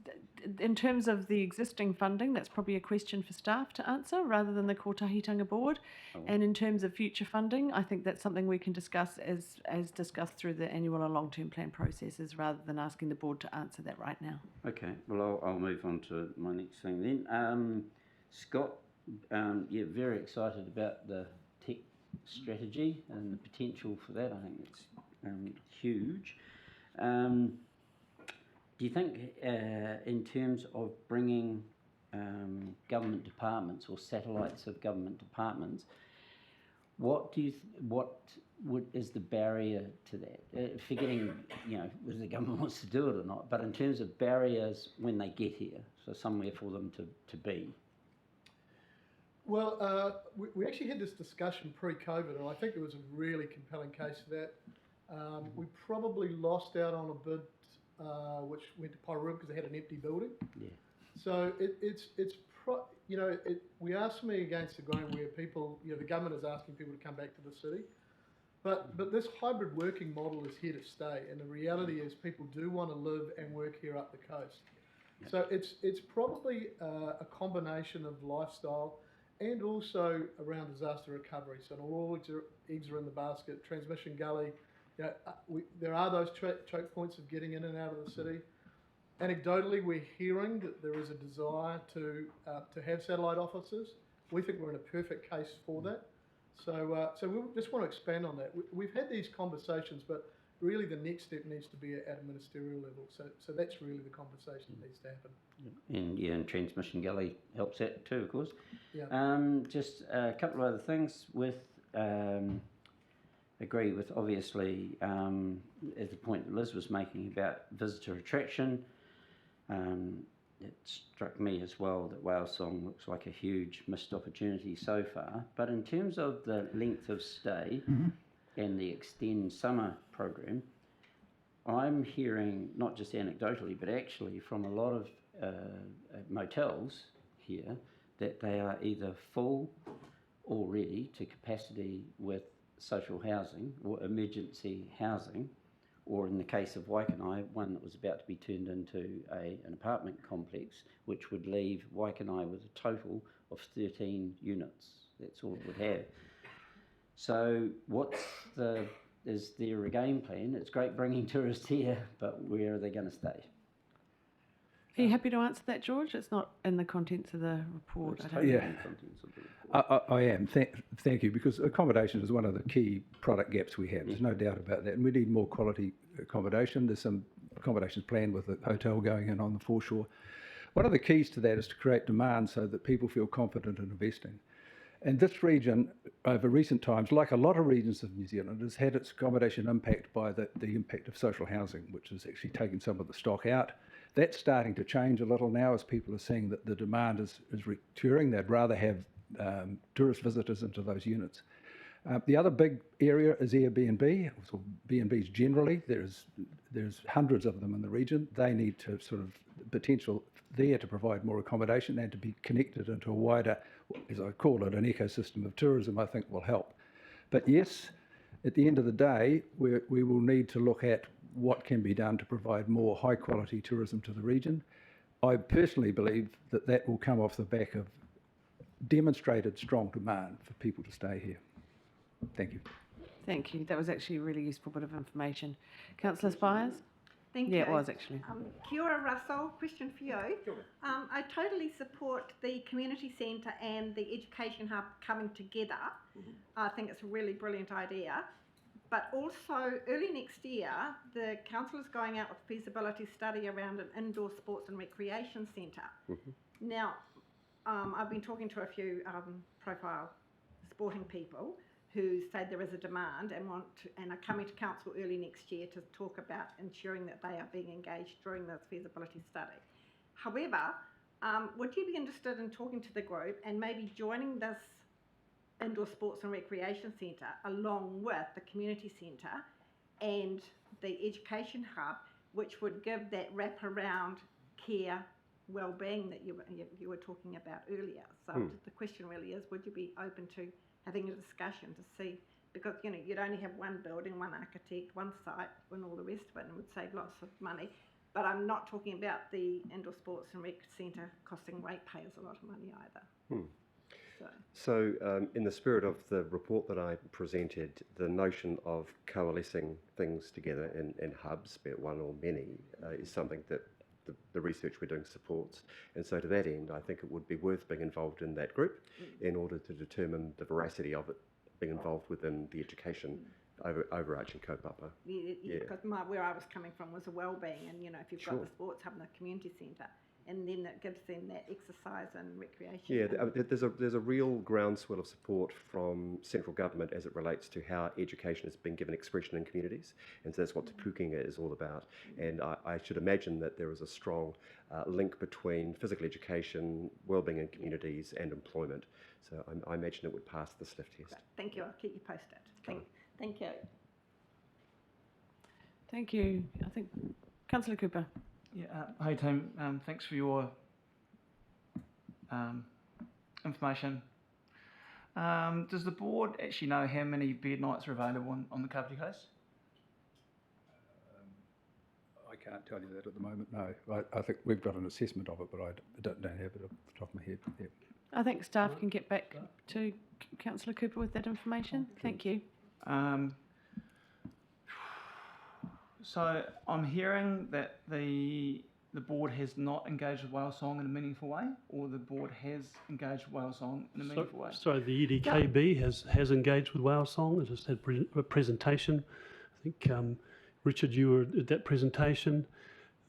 in terms of the existing funding, that's probably a question for staff to answer rather than the Kotahitanga Board. Oh. And in terms of future funding, I think that's something we can discuss as discussed through the annual and long-term plan processes rather than asking the board to answer that right now. Okay, well, I'll move on to my next thing then. Scott, yeah, very excited about the tech strategy and the potential for that. I think it's huge. Do you think, in terms of bringing government departments or satellites of government departments, what is the barrier to that? Forgetting, whether the government wants to do it or not, but in terms of barriers when they get here, so somewhere for them to be. Well, we actually had this discussion pre-COVID, and I think there was a really compelling case for that. We probably lost out on a bid which went to Pyrum because they had an empty building. Yeah. So we are swimming against the grain where people, the government is asking people to come back to the city. But this hybrid working model is here to stay, and the reality is people do want to live and work here up the coast. Yeah. So it's probably a combination of lifestyle and also around disaster recovery. So not all eggs are in the basket. Transmission Gully, there are those choke points of getting in and out of the city. Anecdotally, we're hearing that there is a desire to have satellite offices. We think we're in a perfect case for that. So we just want to expand on that. We've had these conversations, but really the next step needs to be at a ministerial level. So that's really the conversation that needs to happen. And Transmission Gully helps that too, of course. Yeah. Just a couple of other things with. Agree with, obviously, at the point that Liz was making about visitor attraction. It struck me as well that Whale Song looks like a huge missed opportunity so far. But in terms of the length of stay and the Extend Summer program, I'm hearing, not just anecdotally, but actually from a lot of motels here, that they are either full already to capacity with social housing or emergency housing, or in the case of Waikanai, one that was about to be turned into an apartment complex, which would leave Waikanai with a total of 13 units. That's all it would have. So is there a game plan? It's great bringing tourists here, but where are they going to stay? Are you happy to answer that, George? It's not in the contents of the report. It's I don't totally think. in the contents of the report. I am. Thank you, because accommodation is one of the key product gaps we have. There's no doubt about that. And we need more quality accommodation. There's some accommodations planned with a hotel going in on the foreshore. One of the keys to that is to create demand so that people feel confident in investing. And this region, over recent times, like a lot of regions of New Zealand, has had its accommodation impacted by the impact of social housing, which has actually taken some of the stock out. That's starting to change a little now as people are seeing that the demand is returning. They'd rather have tourist visitors into those units. The other big area is Airbnb, or B&Bs generally. There's hundreds of them in the region. They need to sort of potential there to provide more accommodation and to be connected into a wider, as I call it, an ecosystem of tourism, I think will help. But yes, at the end of the day, we will need to look at what can be done to provide more high quality tourism to the region. I personally believe that will come off the back of demonstrated strong demand for people to stay here. Thank you. Thank you. That was actually a really useful bit of information. Councillor Spires? Thank you. Yeah, it was actually. Kia ora, Russell. Question for you. I totally support the community centre and the education hub coming together. I think it's a really brilliant idea. But also, early next year, the council is going out with a feasibility study around an indoor sports and recreation centre. Now, I've been talking to a few profile sporting people who say there is a demand and are coming to council early next year to talk about ensuring that they are being engaged during this feasibility study. However, would you be interested in talking to the group and maybe joining this indoor sports and recreation centre along with the community centre and the education hub, which would give that wraparound care well-being that you were talking about earlier. So the question really is, would you be open to having a discussion to see, because you'd only have one building, one architect, one site, and all the rest of it, and it would save lots of money. But I'm not talking about the indoor sports and rec centre costing ratepayers a lot of money either. So in the spirit of the report that I presented, the notion of coalescing things together in hubs, be it one or many, is something that the research we're doing supports. And so to that end, I think it would be worth being involved in that group in order to determine the veracity of it being involved within the education overarching kaupapa. Because where I was coming from was a well-being, and if you've got the sports hub and the community centre, and then it gives them that exercise and recreation. Yeah, there's a real groundswell of support from central government as it relates to how education has been given expression in communities, and so that's what Te Pukenga is all about. And I should imagine that there is a strong link between physical education, wellbeing in communities, and employment. So I imagine it would pass the sniff test. Great. Thank you. I'll keep you posted. Thank you. Thank you. I think Councillor Cooper. Yeah, hi team, thanks for your information. Does the board actually know how many bed nights are available on the Kāpiti Coast? I can't tell you that at the moment, no. I think we've got an assessment of it, but I don't have it off the top of my head. Yeah. I think staff can get back to Councillor Cooper with that information. Thank you. So I'm hearing that the board has not engaged with Whale Song in a meaningful way, or the board has engaged with Whale Song in a meaningful way. So the EDKB has engaged with Whale Song. It just had a presentation. I think Richard, you were at that presentation.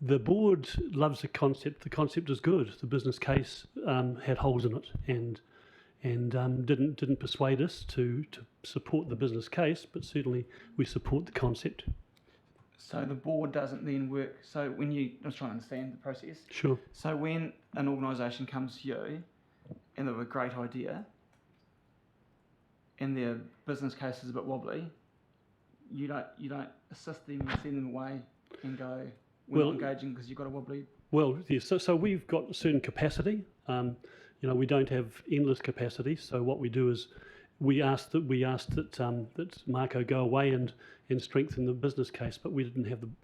The board loves the concept. The concept is good. The business case had holes in it, and didn't persuade us to support the business case, but certainly we support the concept. So the board doesn't then work. So when I was trying to understand the process. Sure. So when an organisation comes to you and they have a great idea and their business case is a bit wobbly, you don't assist them, you send them away and go, we're not engaging because you've got a wobbly. Well, yes. So we've got a certain capacity. We don't have endless capacity. So what we do is we asked that Marco go away and strengthen the business case, but we didn't have and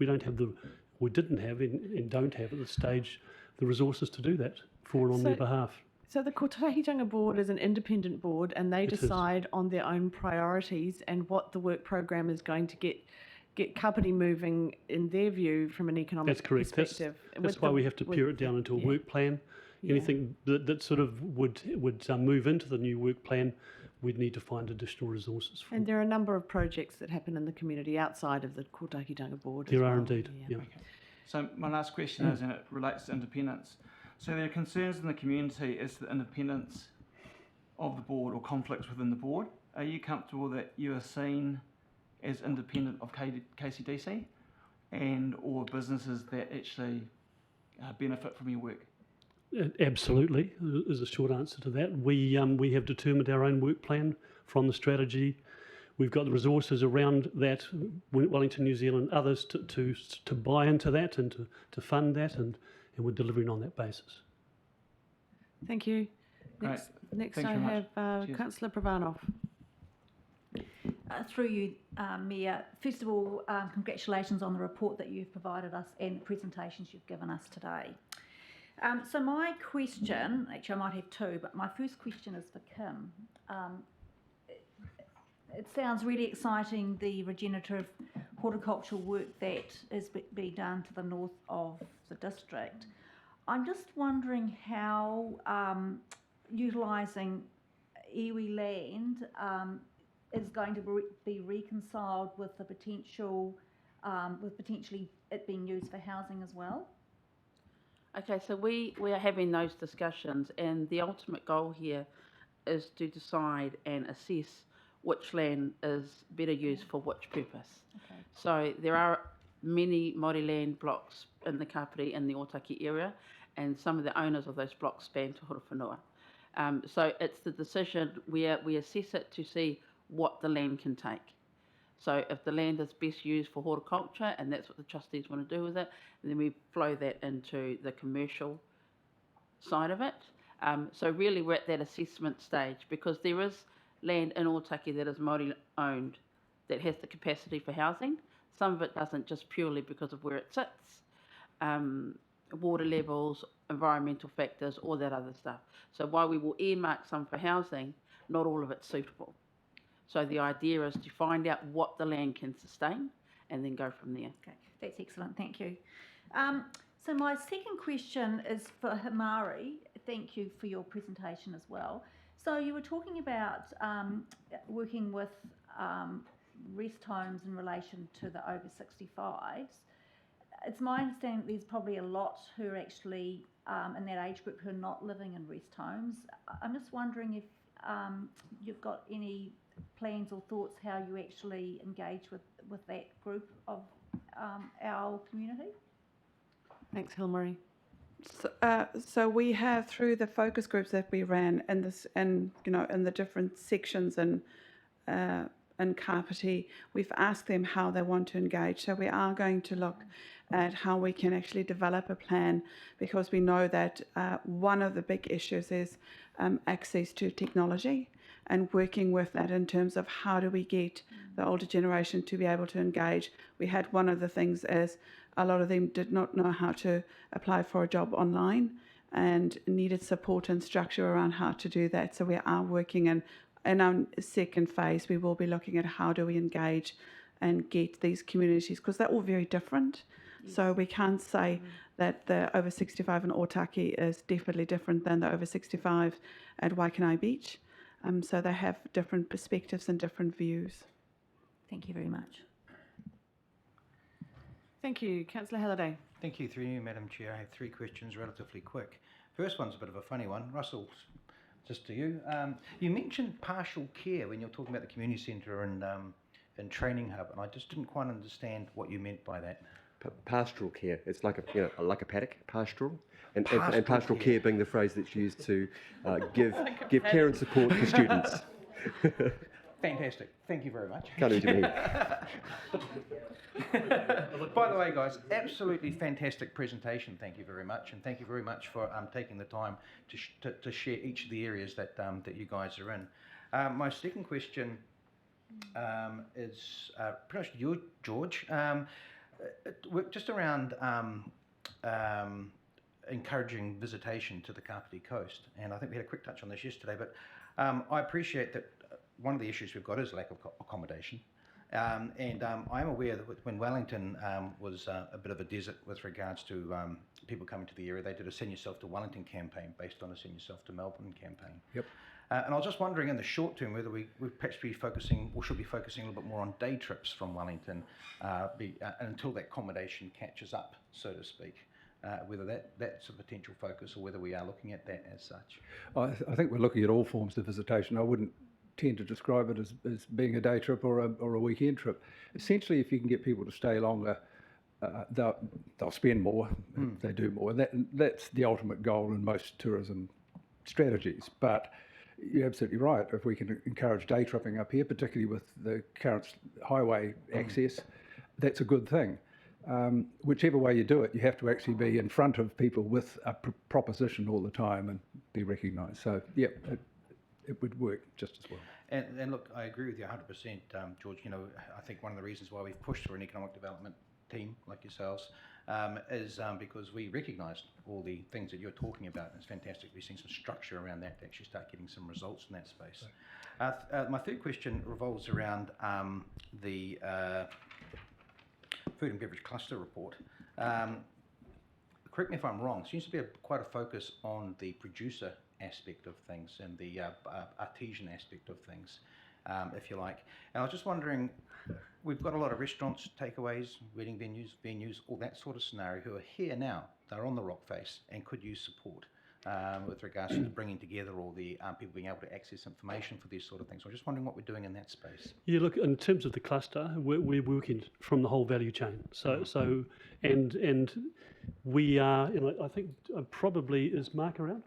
don't have at this stage the resources to do that for and on their behalf. So the Kotahitanga Board is an independent board, and they decide on their own priorities and what the work program is going to get Kāpiti moving in their view from an economic perspective. That's why we have to pare it down into a work plan. Anything that sort of would move into the new work plan, we'd need to find additional resources for. And there are a number of projects that happen in the community outside of the Kotahitanga Board. There are indeed, yeah. Okay. So my last question is, and it relates to independence. So there are concerns in the community as to the independence of the board or conflicts within the board. Are you comfortable that you are seen as independent of KCDC and or businesses that actually benefit from your work? Absolutely, is a short answer to that. We have determined our own work plan from the strategy. We've got the resources around that, Wellington, New Zealand, others to buy into that and to fund that, and we're delivering on that basis. Thank you. Next I have Councillor Pravanov. Through you, Mayor, first of all, congratulations on the report that you've provided us and the presentations you've given us today. So my question, actually I might have two, but my first question is for Kim. It sounds really exciting, the regenerative horticultural work that is being done to the north of the district. I'm just wondering how utilising iwi land is going to be reconciled with the potential, with potentially it being used for housing as well. Okay, so we are having those discussions, and the ultimate goal here is to decide and assess which land is better used for which purpose. Okay. So there are many Māori land blocks in the Kāpiti in the Otaki area, and some of the owners of those blocks span to Horowhenua. So it's the decision where we assess it to see what the land can take. So if the land is best used for horticulture, and that's what the trustees want to do with it, then we flow that into the commercial side of it. So really we're at that assessment stage, because there is land in Otaki that is Māori owned that has the capacity for housing. Some of it doesn't, just purely because of where it sits, water levels, environmental factors, all that other stuff. So while we will earmark some for housing, not all of it's suitable. So the idea is to find out what the land can sustain and then go from there. Okay, that's excellent, thank you. So my second question is for Himari. Thank you for your presentation as well. So you were talking about working with rest homes in relation to the over 65s. It's my understanding there's probably a lot who are actually in that age group who are not living in rest homes. I'm just wondering if you've got any plans or thoughts how you actually engage with that group of our community? Thanks, Hilmarie. So we have, through the focus groups that we ran in this, in the different sections in Kāpiti, we've asked them how they want to engage. So we are going to look at how we can actually develop a plan, because we know that one of the big issues is access to technology, and working with that in terms of how do we get the older generation to be able to engage. We had one of the things is a lot of them did not know how to apply for a job online and needed support and structure around how to do that. So we are working in our second phase, we will be looking at how do we engage and get these communities, because they're all very different. Yes. So we can't say that the over 65 in Otaki is definitely different than the over 65 at Waikanai Beach. So they have different perspectives and different views. Thank you very much. Thank you. Councillor Halliday. Thank you, through you, Madam Chair. I have 3 questions, relatively quick. First one's a bit of a funny one. Russell, just to you. You mentioned partial care when you were talking about the community centre and training hub, and I just didn't quite understand what you meant by that. Pastoral care. It's like a paddock, pastoral. And pastoral care being the phrase that's used to give care and support to students. Fantastic. Thank you very much. Can't do me. By the way, guys, absolutely fantastic presentation. Thank you very much, and thank you very much for taking the time to share each of the areas that you guys are in. My second question is pretty much you, George. Just around encouraging visitation to the Kāpiti coast, and I think we had a quick touch on this yesterday, but I appreciate that one of the issues we've got is lack of accommodation, and I'm aware that when Wellington was a bit of a desert with regards to people coming to the area, they did a Send Yourself to Wellington campaign based on a Send Yourself to Melbourne campaign. Yep. And I was just wondering in the short term whether we perhaps be focusing, or should be focusing a little bit more on day trips from Wellington until that accommodation catches up, so to speak. Whether that's a potential focus, or whether we are looking at that as such. I think we're looking at all forms of visitation. I wouldn't tend to describe it as being a day trip or a weekend trip. Essentially, if you can get people to stay longer, they'll spend more, they do more. That's the ultimate goal in most tourism strategies. But you're absolutely right. If we can encourage day tripping up here, particularly with the current highway access, that's a good thing. Whichever way you do it, you have to actually be in front of people with a proposition all the time and be recognised. So, yeah, it would work just as well. And look, I agree with you 100%, George. I think one of the reasons why we've pushed for an economic development team like yourselves is because we recognised all the things that you're talking about. It's fantastic. We've seen some structure around that to actually start getting some results in that space. My third question revolves around the Food and Beverage Cluster Report. Correct me if I'm wrong, seems to be quite a focus on the producer aspect of things and the artisan aspect of things, if you like. And I was just wondering, we've got a lot of restaurants, takeaways, wedding venues, all that sort of scenario, who are here now, they're on the rock face and could use support with regards to bringing together all the people being able to access information for these sort of things. So I'm just wondering what we're doing in that space. Yeah, look, in terms of the cluster, we're working from the whole value chain. So and we are, I think probably, is Mark around?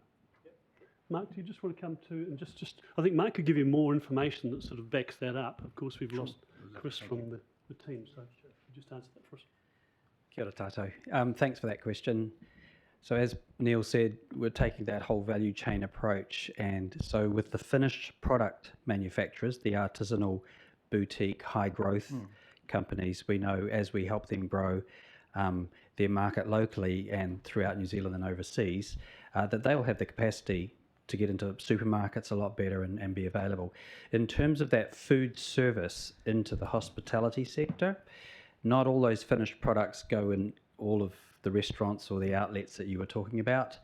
Mark, do you just want to come to and just I think Mark could give you more information that sort of backs that up. Of course, we've lost Chris from the team, so just answer that for us. Kia ora tātou. Thanks for that question. So as Neil said, we're taking that whole value chain approach, and so with the finished product manufacturers, the artisanal, boutique, high growth companies, we know as we help them grow their market locally and throughout New Zealand and overseas, that they'll have the capacity to get into supermarkets a lot better and be available. In terms of that food service into the hospitality sector, not all those finished products go in all of the restaurants or the outlets that you were talking about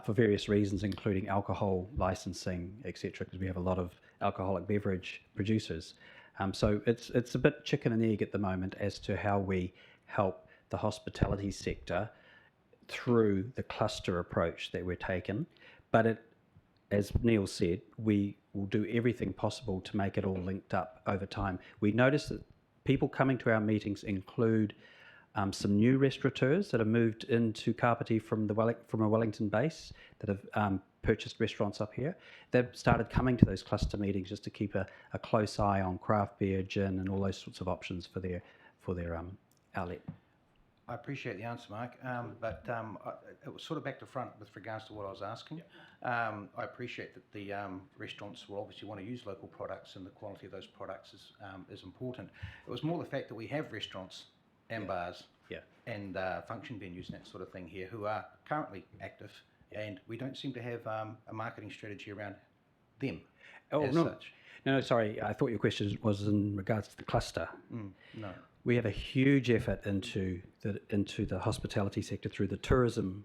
for various reasons, including alcohol licensing, etc., because we have a lot of alcoholic beverage producers. So it's a bit chicken and egg at the moment as to how we help the hospitality sector through the cluster approach that we're taking. But as Neil said, we will do everything possible to make it all linked up over time. We notice that people coming to our meetings include some new restaurateurs that have moved into Kāpiti from a Wellington base that have purchased restaurants up here. They've started coming to those cluster meetings just to keep a close eye on craft beer, gin, and all those sorts of options for their outlet. I appreciate the answer, Mike, but it was sort of back to front with regards to what I was asking. I appreciate that the restaurants will obviously want to use local products, and the quality of those products is important. It was more the fact that we have restaurants and bars and function venues and that sort of thing here who are currently active, and we don't seem to have a marketing strategy around them such. No, sorry, I thought your question was in regards to the cluster. No. We have a huge effort into the hospitality sector through the tourism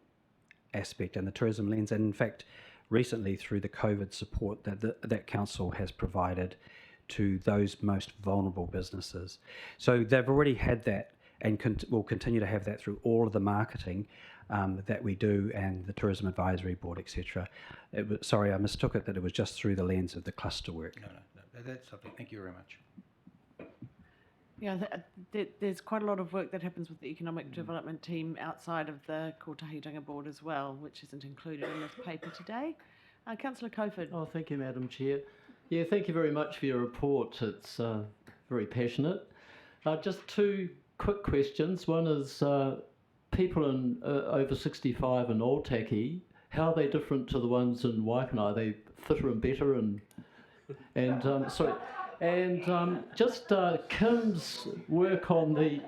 aspect and the tourism lens, and in fact, recently through the COVID support that council has provided to those most vulnerable businesses. So they've already had that, and will continue to have that through all of the marketing that we do, and the Tourism Advisory Board, etc. Sorry, I mistook it that it was just through the lens of the cluster work. No, that's something. Thank you very much. Yeah, there's quite a lot of work that happens with the Economic Development team outside of the Kotahitanga Board as well, which isn't included in this paper today. Councillor Cofford. Oh, thank you, Madam Chair. Yeah, thank you very much for your report. It's very passionate. Just two quick questions. One is people in over 65 in Otaki, how are they different to the ones in Waikana? Are they fitter and better? Just Kim's work on the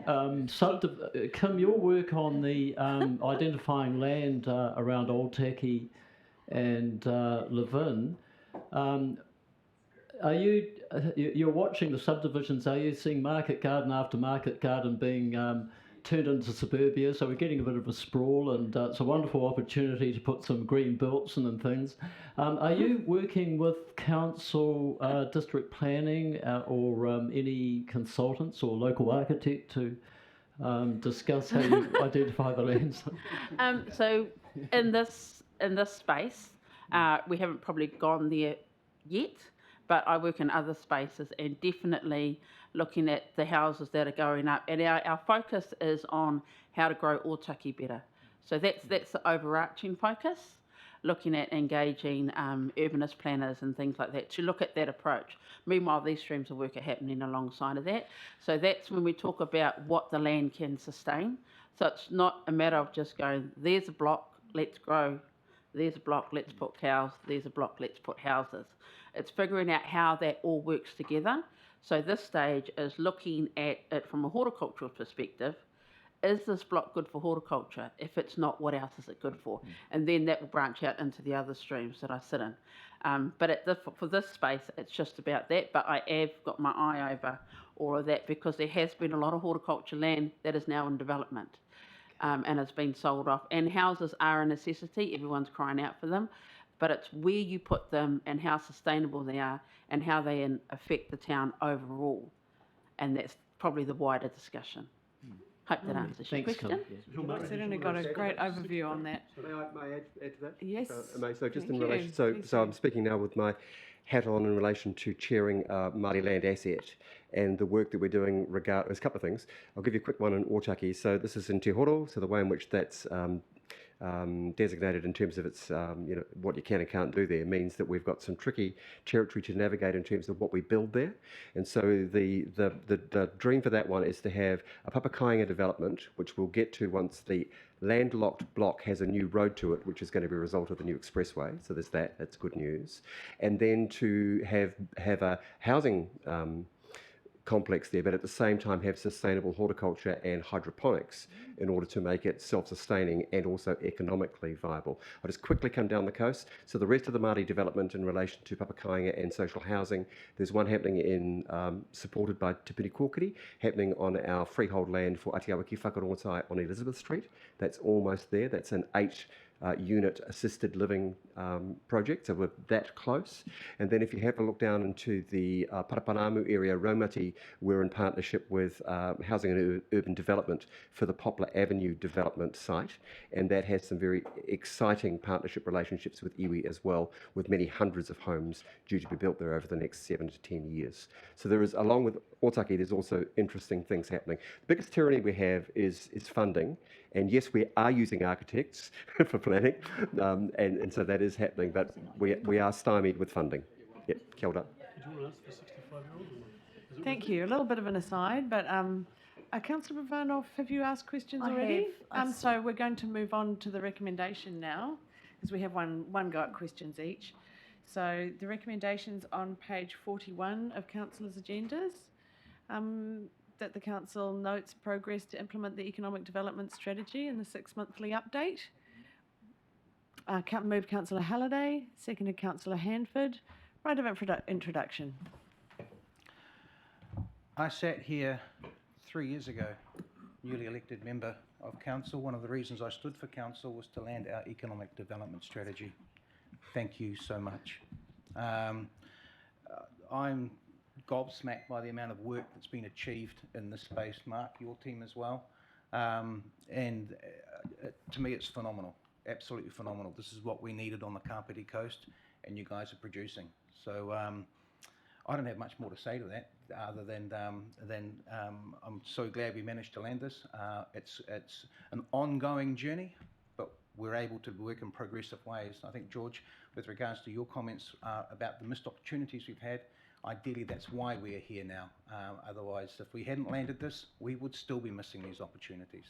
Kim, your work on the identifying land around Otaki and Levin. Are you're watching the subdivisions? Are you seeing market garden after market garden being turned into suburbia? So we're getting a bit of a sprawl, and it's a wonderful opportunity to put some green belts in and things. Are you working with council, district planning, or any consultants or local architect to discuss how you identify the lands? So in this space, we haven't probably gone there yet, but I work in other spaces, and definitely looking at the houses that are going up, and our focus is on how to grow Otaki better. So that's the overarching focus, looking at engaging urbanist planners and things like that to look at that approach. Meanwhile, these streams of work are happening alongside of that. So that's when we talk about what the land can sustain. So it's not a matter of just going, there's a block, let's grow. There's a block, let's put cows. There's a block, let's put houses. It's figuring out how that all works together. So this stage is looking at it from a horticultural perspective. Is this block good for horticulture? If it's not, what else is it good for? And then that will branch out into the other streams that I sit in. But for this space, it's just about that. But I have got my eye over all of that, because there has been a lot of horticulture land that is now in development and has been sold off. And houses are a necessity. Everyone's crying out for them. But it's where you put them and how sustainable they are and how they affect the town overall. And that's probably the wider discussion. Hope that answers your question. I've certainly got a great overview on that. May I add to that? Yes. So just in Thank relation, you. so I'm speaking now with my hat on in relation to chairing Māori Land Asset and the work that we're doing there's a couple of things. I'll give you a quick one on Otaki. So this is in Te Horo, so the way in which that's designated in terms of its, what you can and can't do there, means that we've got some tricky territory to navigate in terms of what we build there. And so the dream for that one is to have a Papakainga development, which we'll get to once the landlocked block has a new road to it, which is going to be a result of the new expressway. So there's that, that's good news. And then to have a housing complex there, but at the same time have sustainable horticulture and hydroponics in order to make it self-sustaining and also economically viable. I'll just quickly come down the coast. So the rest of the Māori development in relation to Papakainga and social housing, there's one happening in, supported by Te Piri Kōkiri, happening on our freehold land for Atiawaki Whakarongotai on Elizabeth Street. That's almost there. That's an 8-unit assisted living project, so we're that close. And then if you have a look down into the Parapanamu area, Raumati, we're in partnership with Housing and Urban Development for the Poplar Avenue development site, and that has some very exciting partnership relationships with iwi as well, with many hundreds of homes due to be built there over the next 7 to 10 years. So there is, along with Otaki, there's also interesting things happening. The biggest tyranny we have is funding. And yes, we are using architects for planning, and so that is happening, but we are stymied with funding. Yep, kia ora. Thank you. A little bit of an aside, but Councillor Pavanov, have you asked questions already? So we're going to move on to the recommendation now, because we have one go at questions each. So the recommendations on page 41 of Councillors' agendas. That the Council notes progress to implement the Economic Development Strategy in the 6-monthly update. Moved Councillor Halliday, seconded Councillor Handford. Right of introduction. I sat here 3 years ago, newly elected member of council. One of the reasons I stood for council was to land our economic development strategy. Thank you so much. I'm gobsmacked by the amount of work that's been achieved in this space. Mark, your team as well. To me, it's phenomenal, absolutely phenomenal. This is what we needed on the Kāpiti coast, and you guys are producing. So I don't have much more to say to that, other than I'm so glad we managed to land this. It's an ongoing journey, but we're able to work in progressive ways. I think, George, with regards to your comments about the missed opportunities we've had, ideally that's why we're here now. Otherwise, if we hadn't landed this, we would still be missing these opportunities.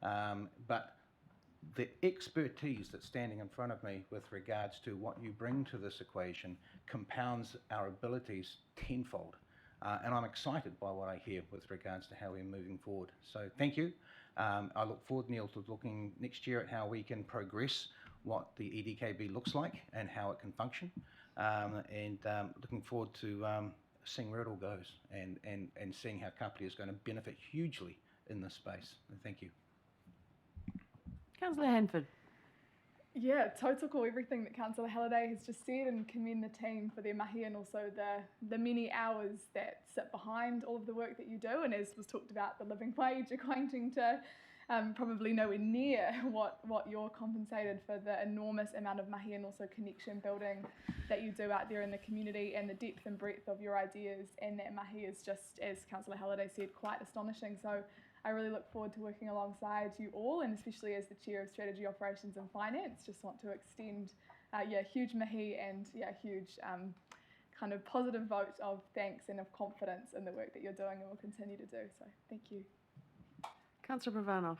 But the expertise that's standing in front of me with regards to what you bring to this equation compounds our abilities tenfold. And I'm excited by what I hear with regards to how we're moving forward. So thank you. I look forward, Neil, to looking next year at how we can progress what the EDKB looks like and how it can function. Looking forward to seeing where it all goes and seeing how Kāpiti is going to benefit hugely in this space. And thank you. Councillor Handford. Yeah, tautoko everything that Councillor Halliday has just said, and commend the team for their mahi and also the many hours that sit behind all of the work that you do. And as was talked about, the living wage equating to probably nowhere near what you're compensated for, the enormous amount of mahi and also connection building that you do out there in the community, and the depth and breadth of your ideas and that mahi is just, as Councillor Halliday said, quite astonishing. So I really look forward to working alongside you all, and especially as the Chair of Strategy, Operations and Finance, just want to extend huge mihi and huge kind of positive vote of thanks and of confidence in the work that you're doing and will continue to do. So thank you. Councillor Pavanov.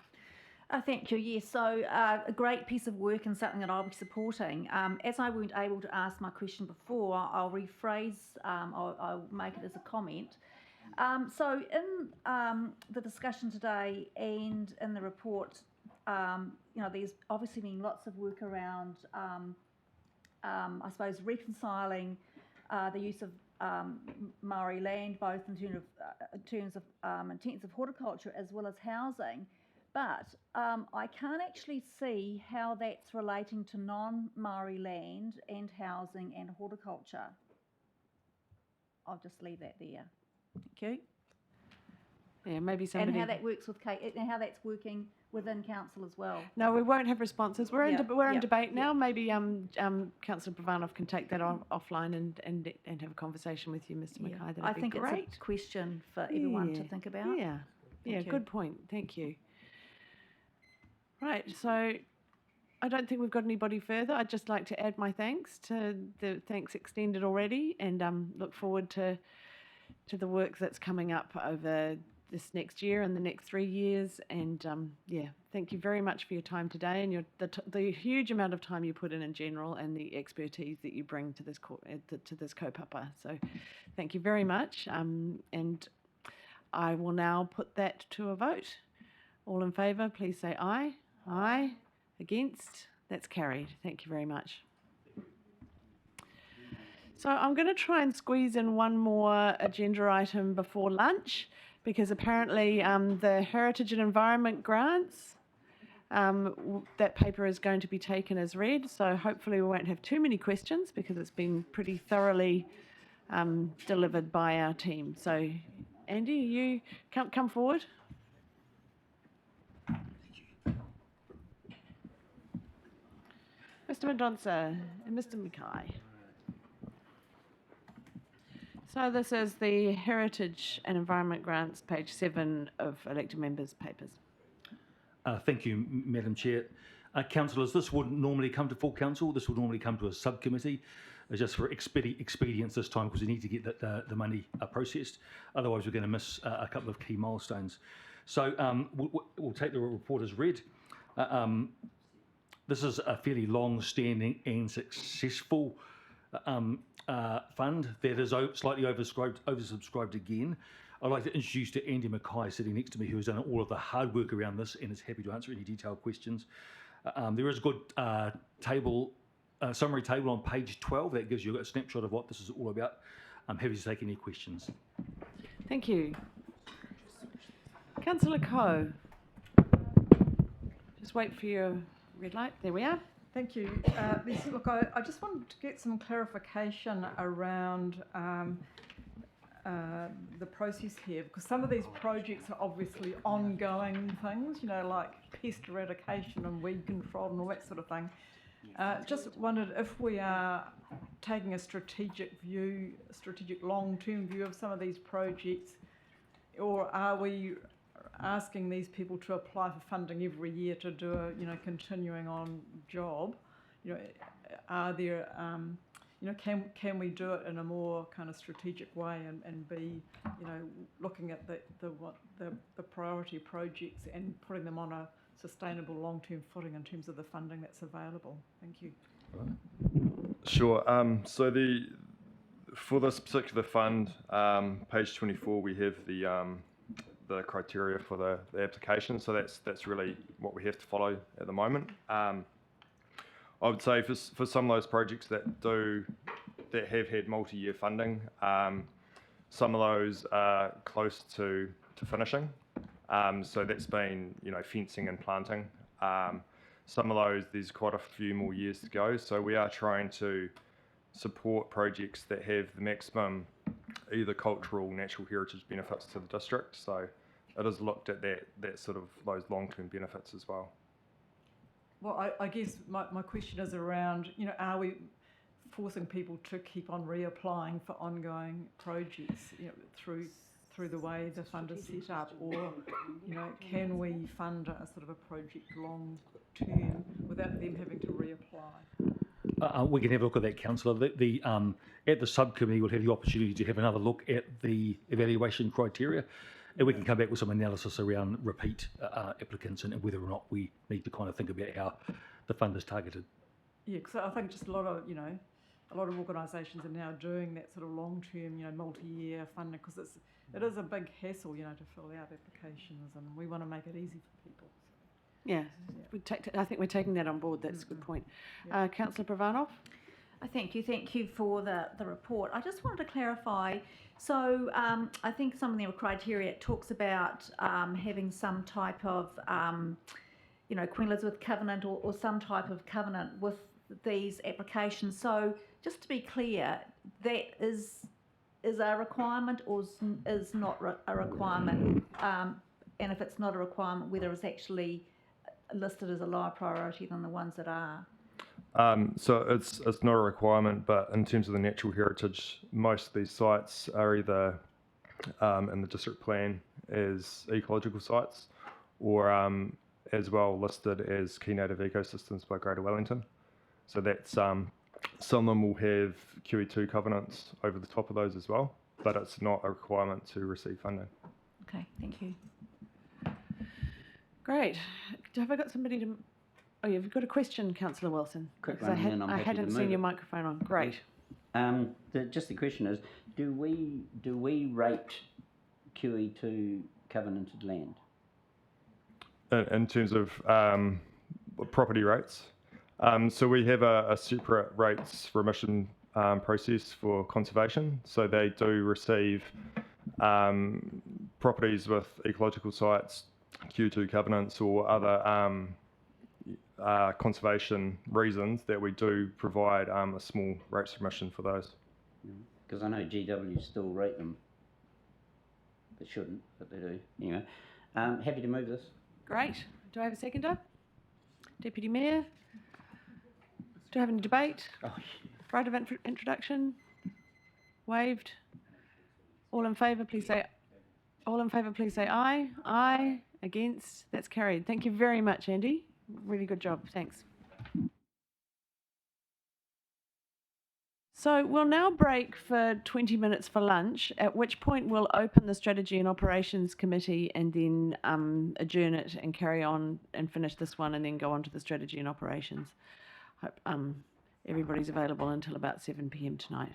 Thank you. Yes, so a great piece of work and something that I'll be supporting. As I weren't able to ask my question before, I'll rephrase, I'll make it as a comment. So in the discussion today and in the report, there's obviously been lots of work around, I suppose, reconciling the use of Māori land, both in terms of intensive horticulture as well as housing. But I can't actually see how that's relating to non-Māori land and housing and horticulture. I'll just leave that there. Thank you. Yeah, maybe somebody. And how that works with Kate, and how that's working within council as well. No, we won't have responses. We're in debate now. Maybe Councillor Pavanov can take that offline and have a conversation with you, Mr. Mackay. That'd I be think great. It's a question for everyone to think about. Yeah, Thank you. good point. Thank you. Right, so I don't think we've got anybody further. I'd just like to add my thanks to the thanks extended already, and look forward to the work that's coming up over this next year and the next 3 years. And yeah, thank you very much for your time today and the huge amount of time you put in general, and the expertise that you bring to this kaupapa. So thank you very much. And I will now put that to a vote. All in favour, please say aye. Aye. Against? That's carried. Thank you very much. So I'm going to try and squeeze in one more agenda item before lunch, because apparently the Heritage and Environment grants, that paper is going to be taken as read. So hopefully we won't have too many questions, because it's been pretty thoroughly delivered by our team. So Andy, you come forward. Mr. Mendonça and Mr. Mackay. So this is the Heritage and Environment Grants, page 7 of elected members' papers. Thank you, Madam Chair. Councillors, this wouldn't normally come to full council. This would normally come to a subcommittee, just for expedience this time, because we need to get the money processed. Otherwise, we're going to miss a couple of key milestones. So we'll take the report as read. This is a fairly long-standing and successful fund that is slightly oversubscribed again. I'd like to introduce to Andy Mackay, sitting next to me, who has done all of the hard work around this and is happy to answer any detailed questions. There is a good summary table on page 12 that gives you a snapshot of what this is all about. I'm happy to take any questions. Thank you. Councillor Coe. Just wait for your red light. There we are. Thank you. Look, I just wanted to get some clarification around the process here, because some of these projects are obviously ongoing things, you know, like pest eradication and weed control and all that sort of thing. Just wondered if we are taking a strategic long-term view of some of these projects, or are we asking these people to apply for funding every year to do a, you know, continuing on job? You know, are there, you know, can we do it in a more kind of strategic way and be, you know, looking at the priority projects and putting them on a sustainable long-term footing in terms of the funding that's available? Thank you. Sure. So for this particular fund, page 24, we have the criteria for the application. So that's really what we have to follow at the moment. I would say for some of those projects that have had multi-year funding, some of those are close to finishing. So that's been, you know, fencing and planting. Some of those, there's quite a few more years to go. So we are trying to support projects that have the maximum either cultural, natural heritage benefits to the district. So it has looked at that sort of those long-term benefits as well. Well, I guess my question is around, you know, are we forcing people to keep on reapplying for ongoing projects, you know, through the way the fund is set up, or, you know, can we fund a sort of a project long term without them having to reapply? We can have a look at that, Councillor. At the subcommittee, we'll have the opportunity to have another look at the evaluation criteria, and we can come back with some analysis around repeat applicants and whether or not we need to kind of think about how the fund is targeted. Yeah, because I think just a lot of organisations are now doing that sort of long-term, you know, multi-year funding, because it is a big hassle, you know, to fill out applications, and we want to make it easy for people. Yeah, I think we're taking that on board. That's a good point. Yeah. Councillor Pravanov? Thank you for the report. I just wanted to clarify. So I think some of the criteria, it talks about having some type of, you know, Queen Elizabeth covenant or some type of covenant with these applications. So just to be clear, that is a requirement or is not a requirement? And if it's not a requirement, whether it's actually listed as a lower priority than the ones that are? So it's not a requirement, but in terms of the natural heritage, most of these sites are either in the district plan as ecological sites, or as well listed as key native ecosystems by Greater Wellington. So that's some of them will have QE2 covenants over the top of those as well, but it's not a requirement to receive funding. Okay, thank you. Great. Have I got somebody to? Oh, you've got a question, Councillor Wilson. Quick Because one, and I'm I happy to hadn't move seen your it. microphone on. Great. Just the question is, do we rate QE2 covenanted land? In terms of property rates, so we have a separate rates remission process for conservation. So they do receive properties with ecological sites, Q2 covenants, or other conservation reasons that we do provide a small rates remission for those. Because I know GW still rate them. They shouldn't, but they do. Anyway, happy to move this. Great. Do I have a seconder? Deputy Mayor? Do I have any debate? Right of introduction? Waived? All in favour, please say aye. Aye. Against? That's carried. Thank you very much, Andy. Really good job. Thanks. So we'll now break for 20 minutes for lunch, at which point we'll open the Strategy and Operations Committee and then adjourn it and carry on and finish this one and then go on to the Strategy and Operations. Hope everybody's available until about 7 p.m. tonight.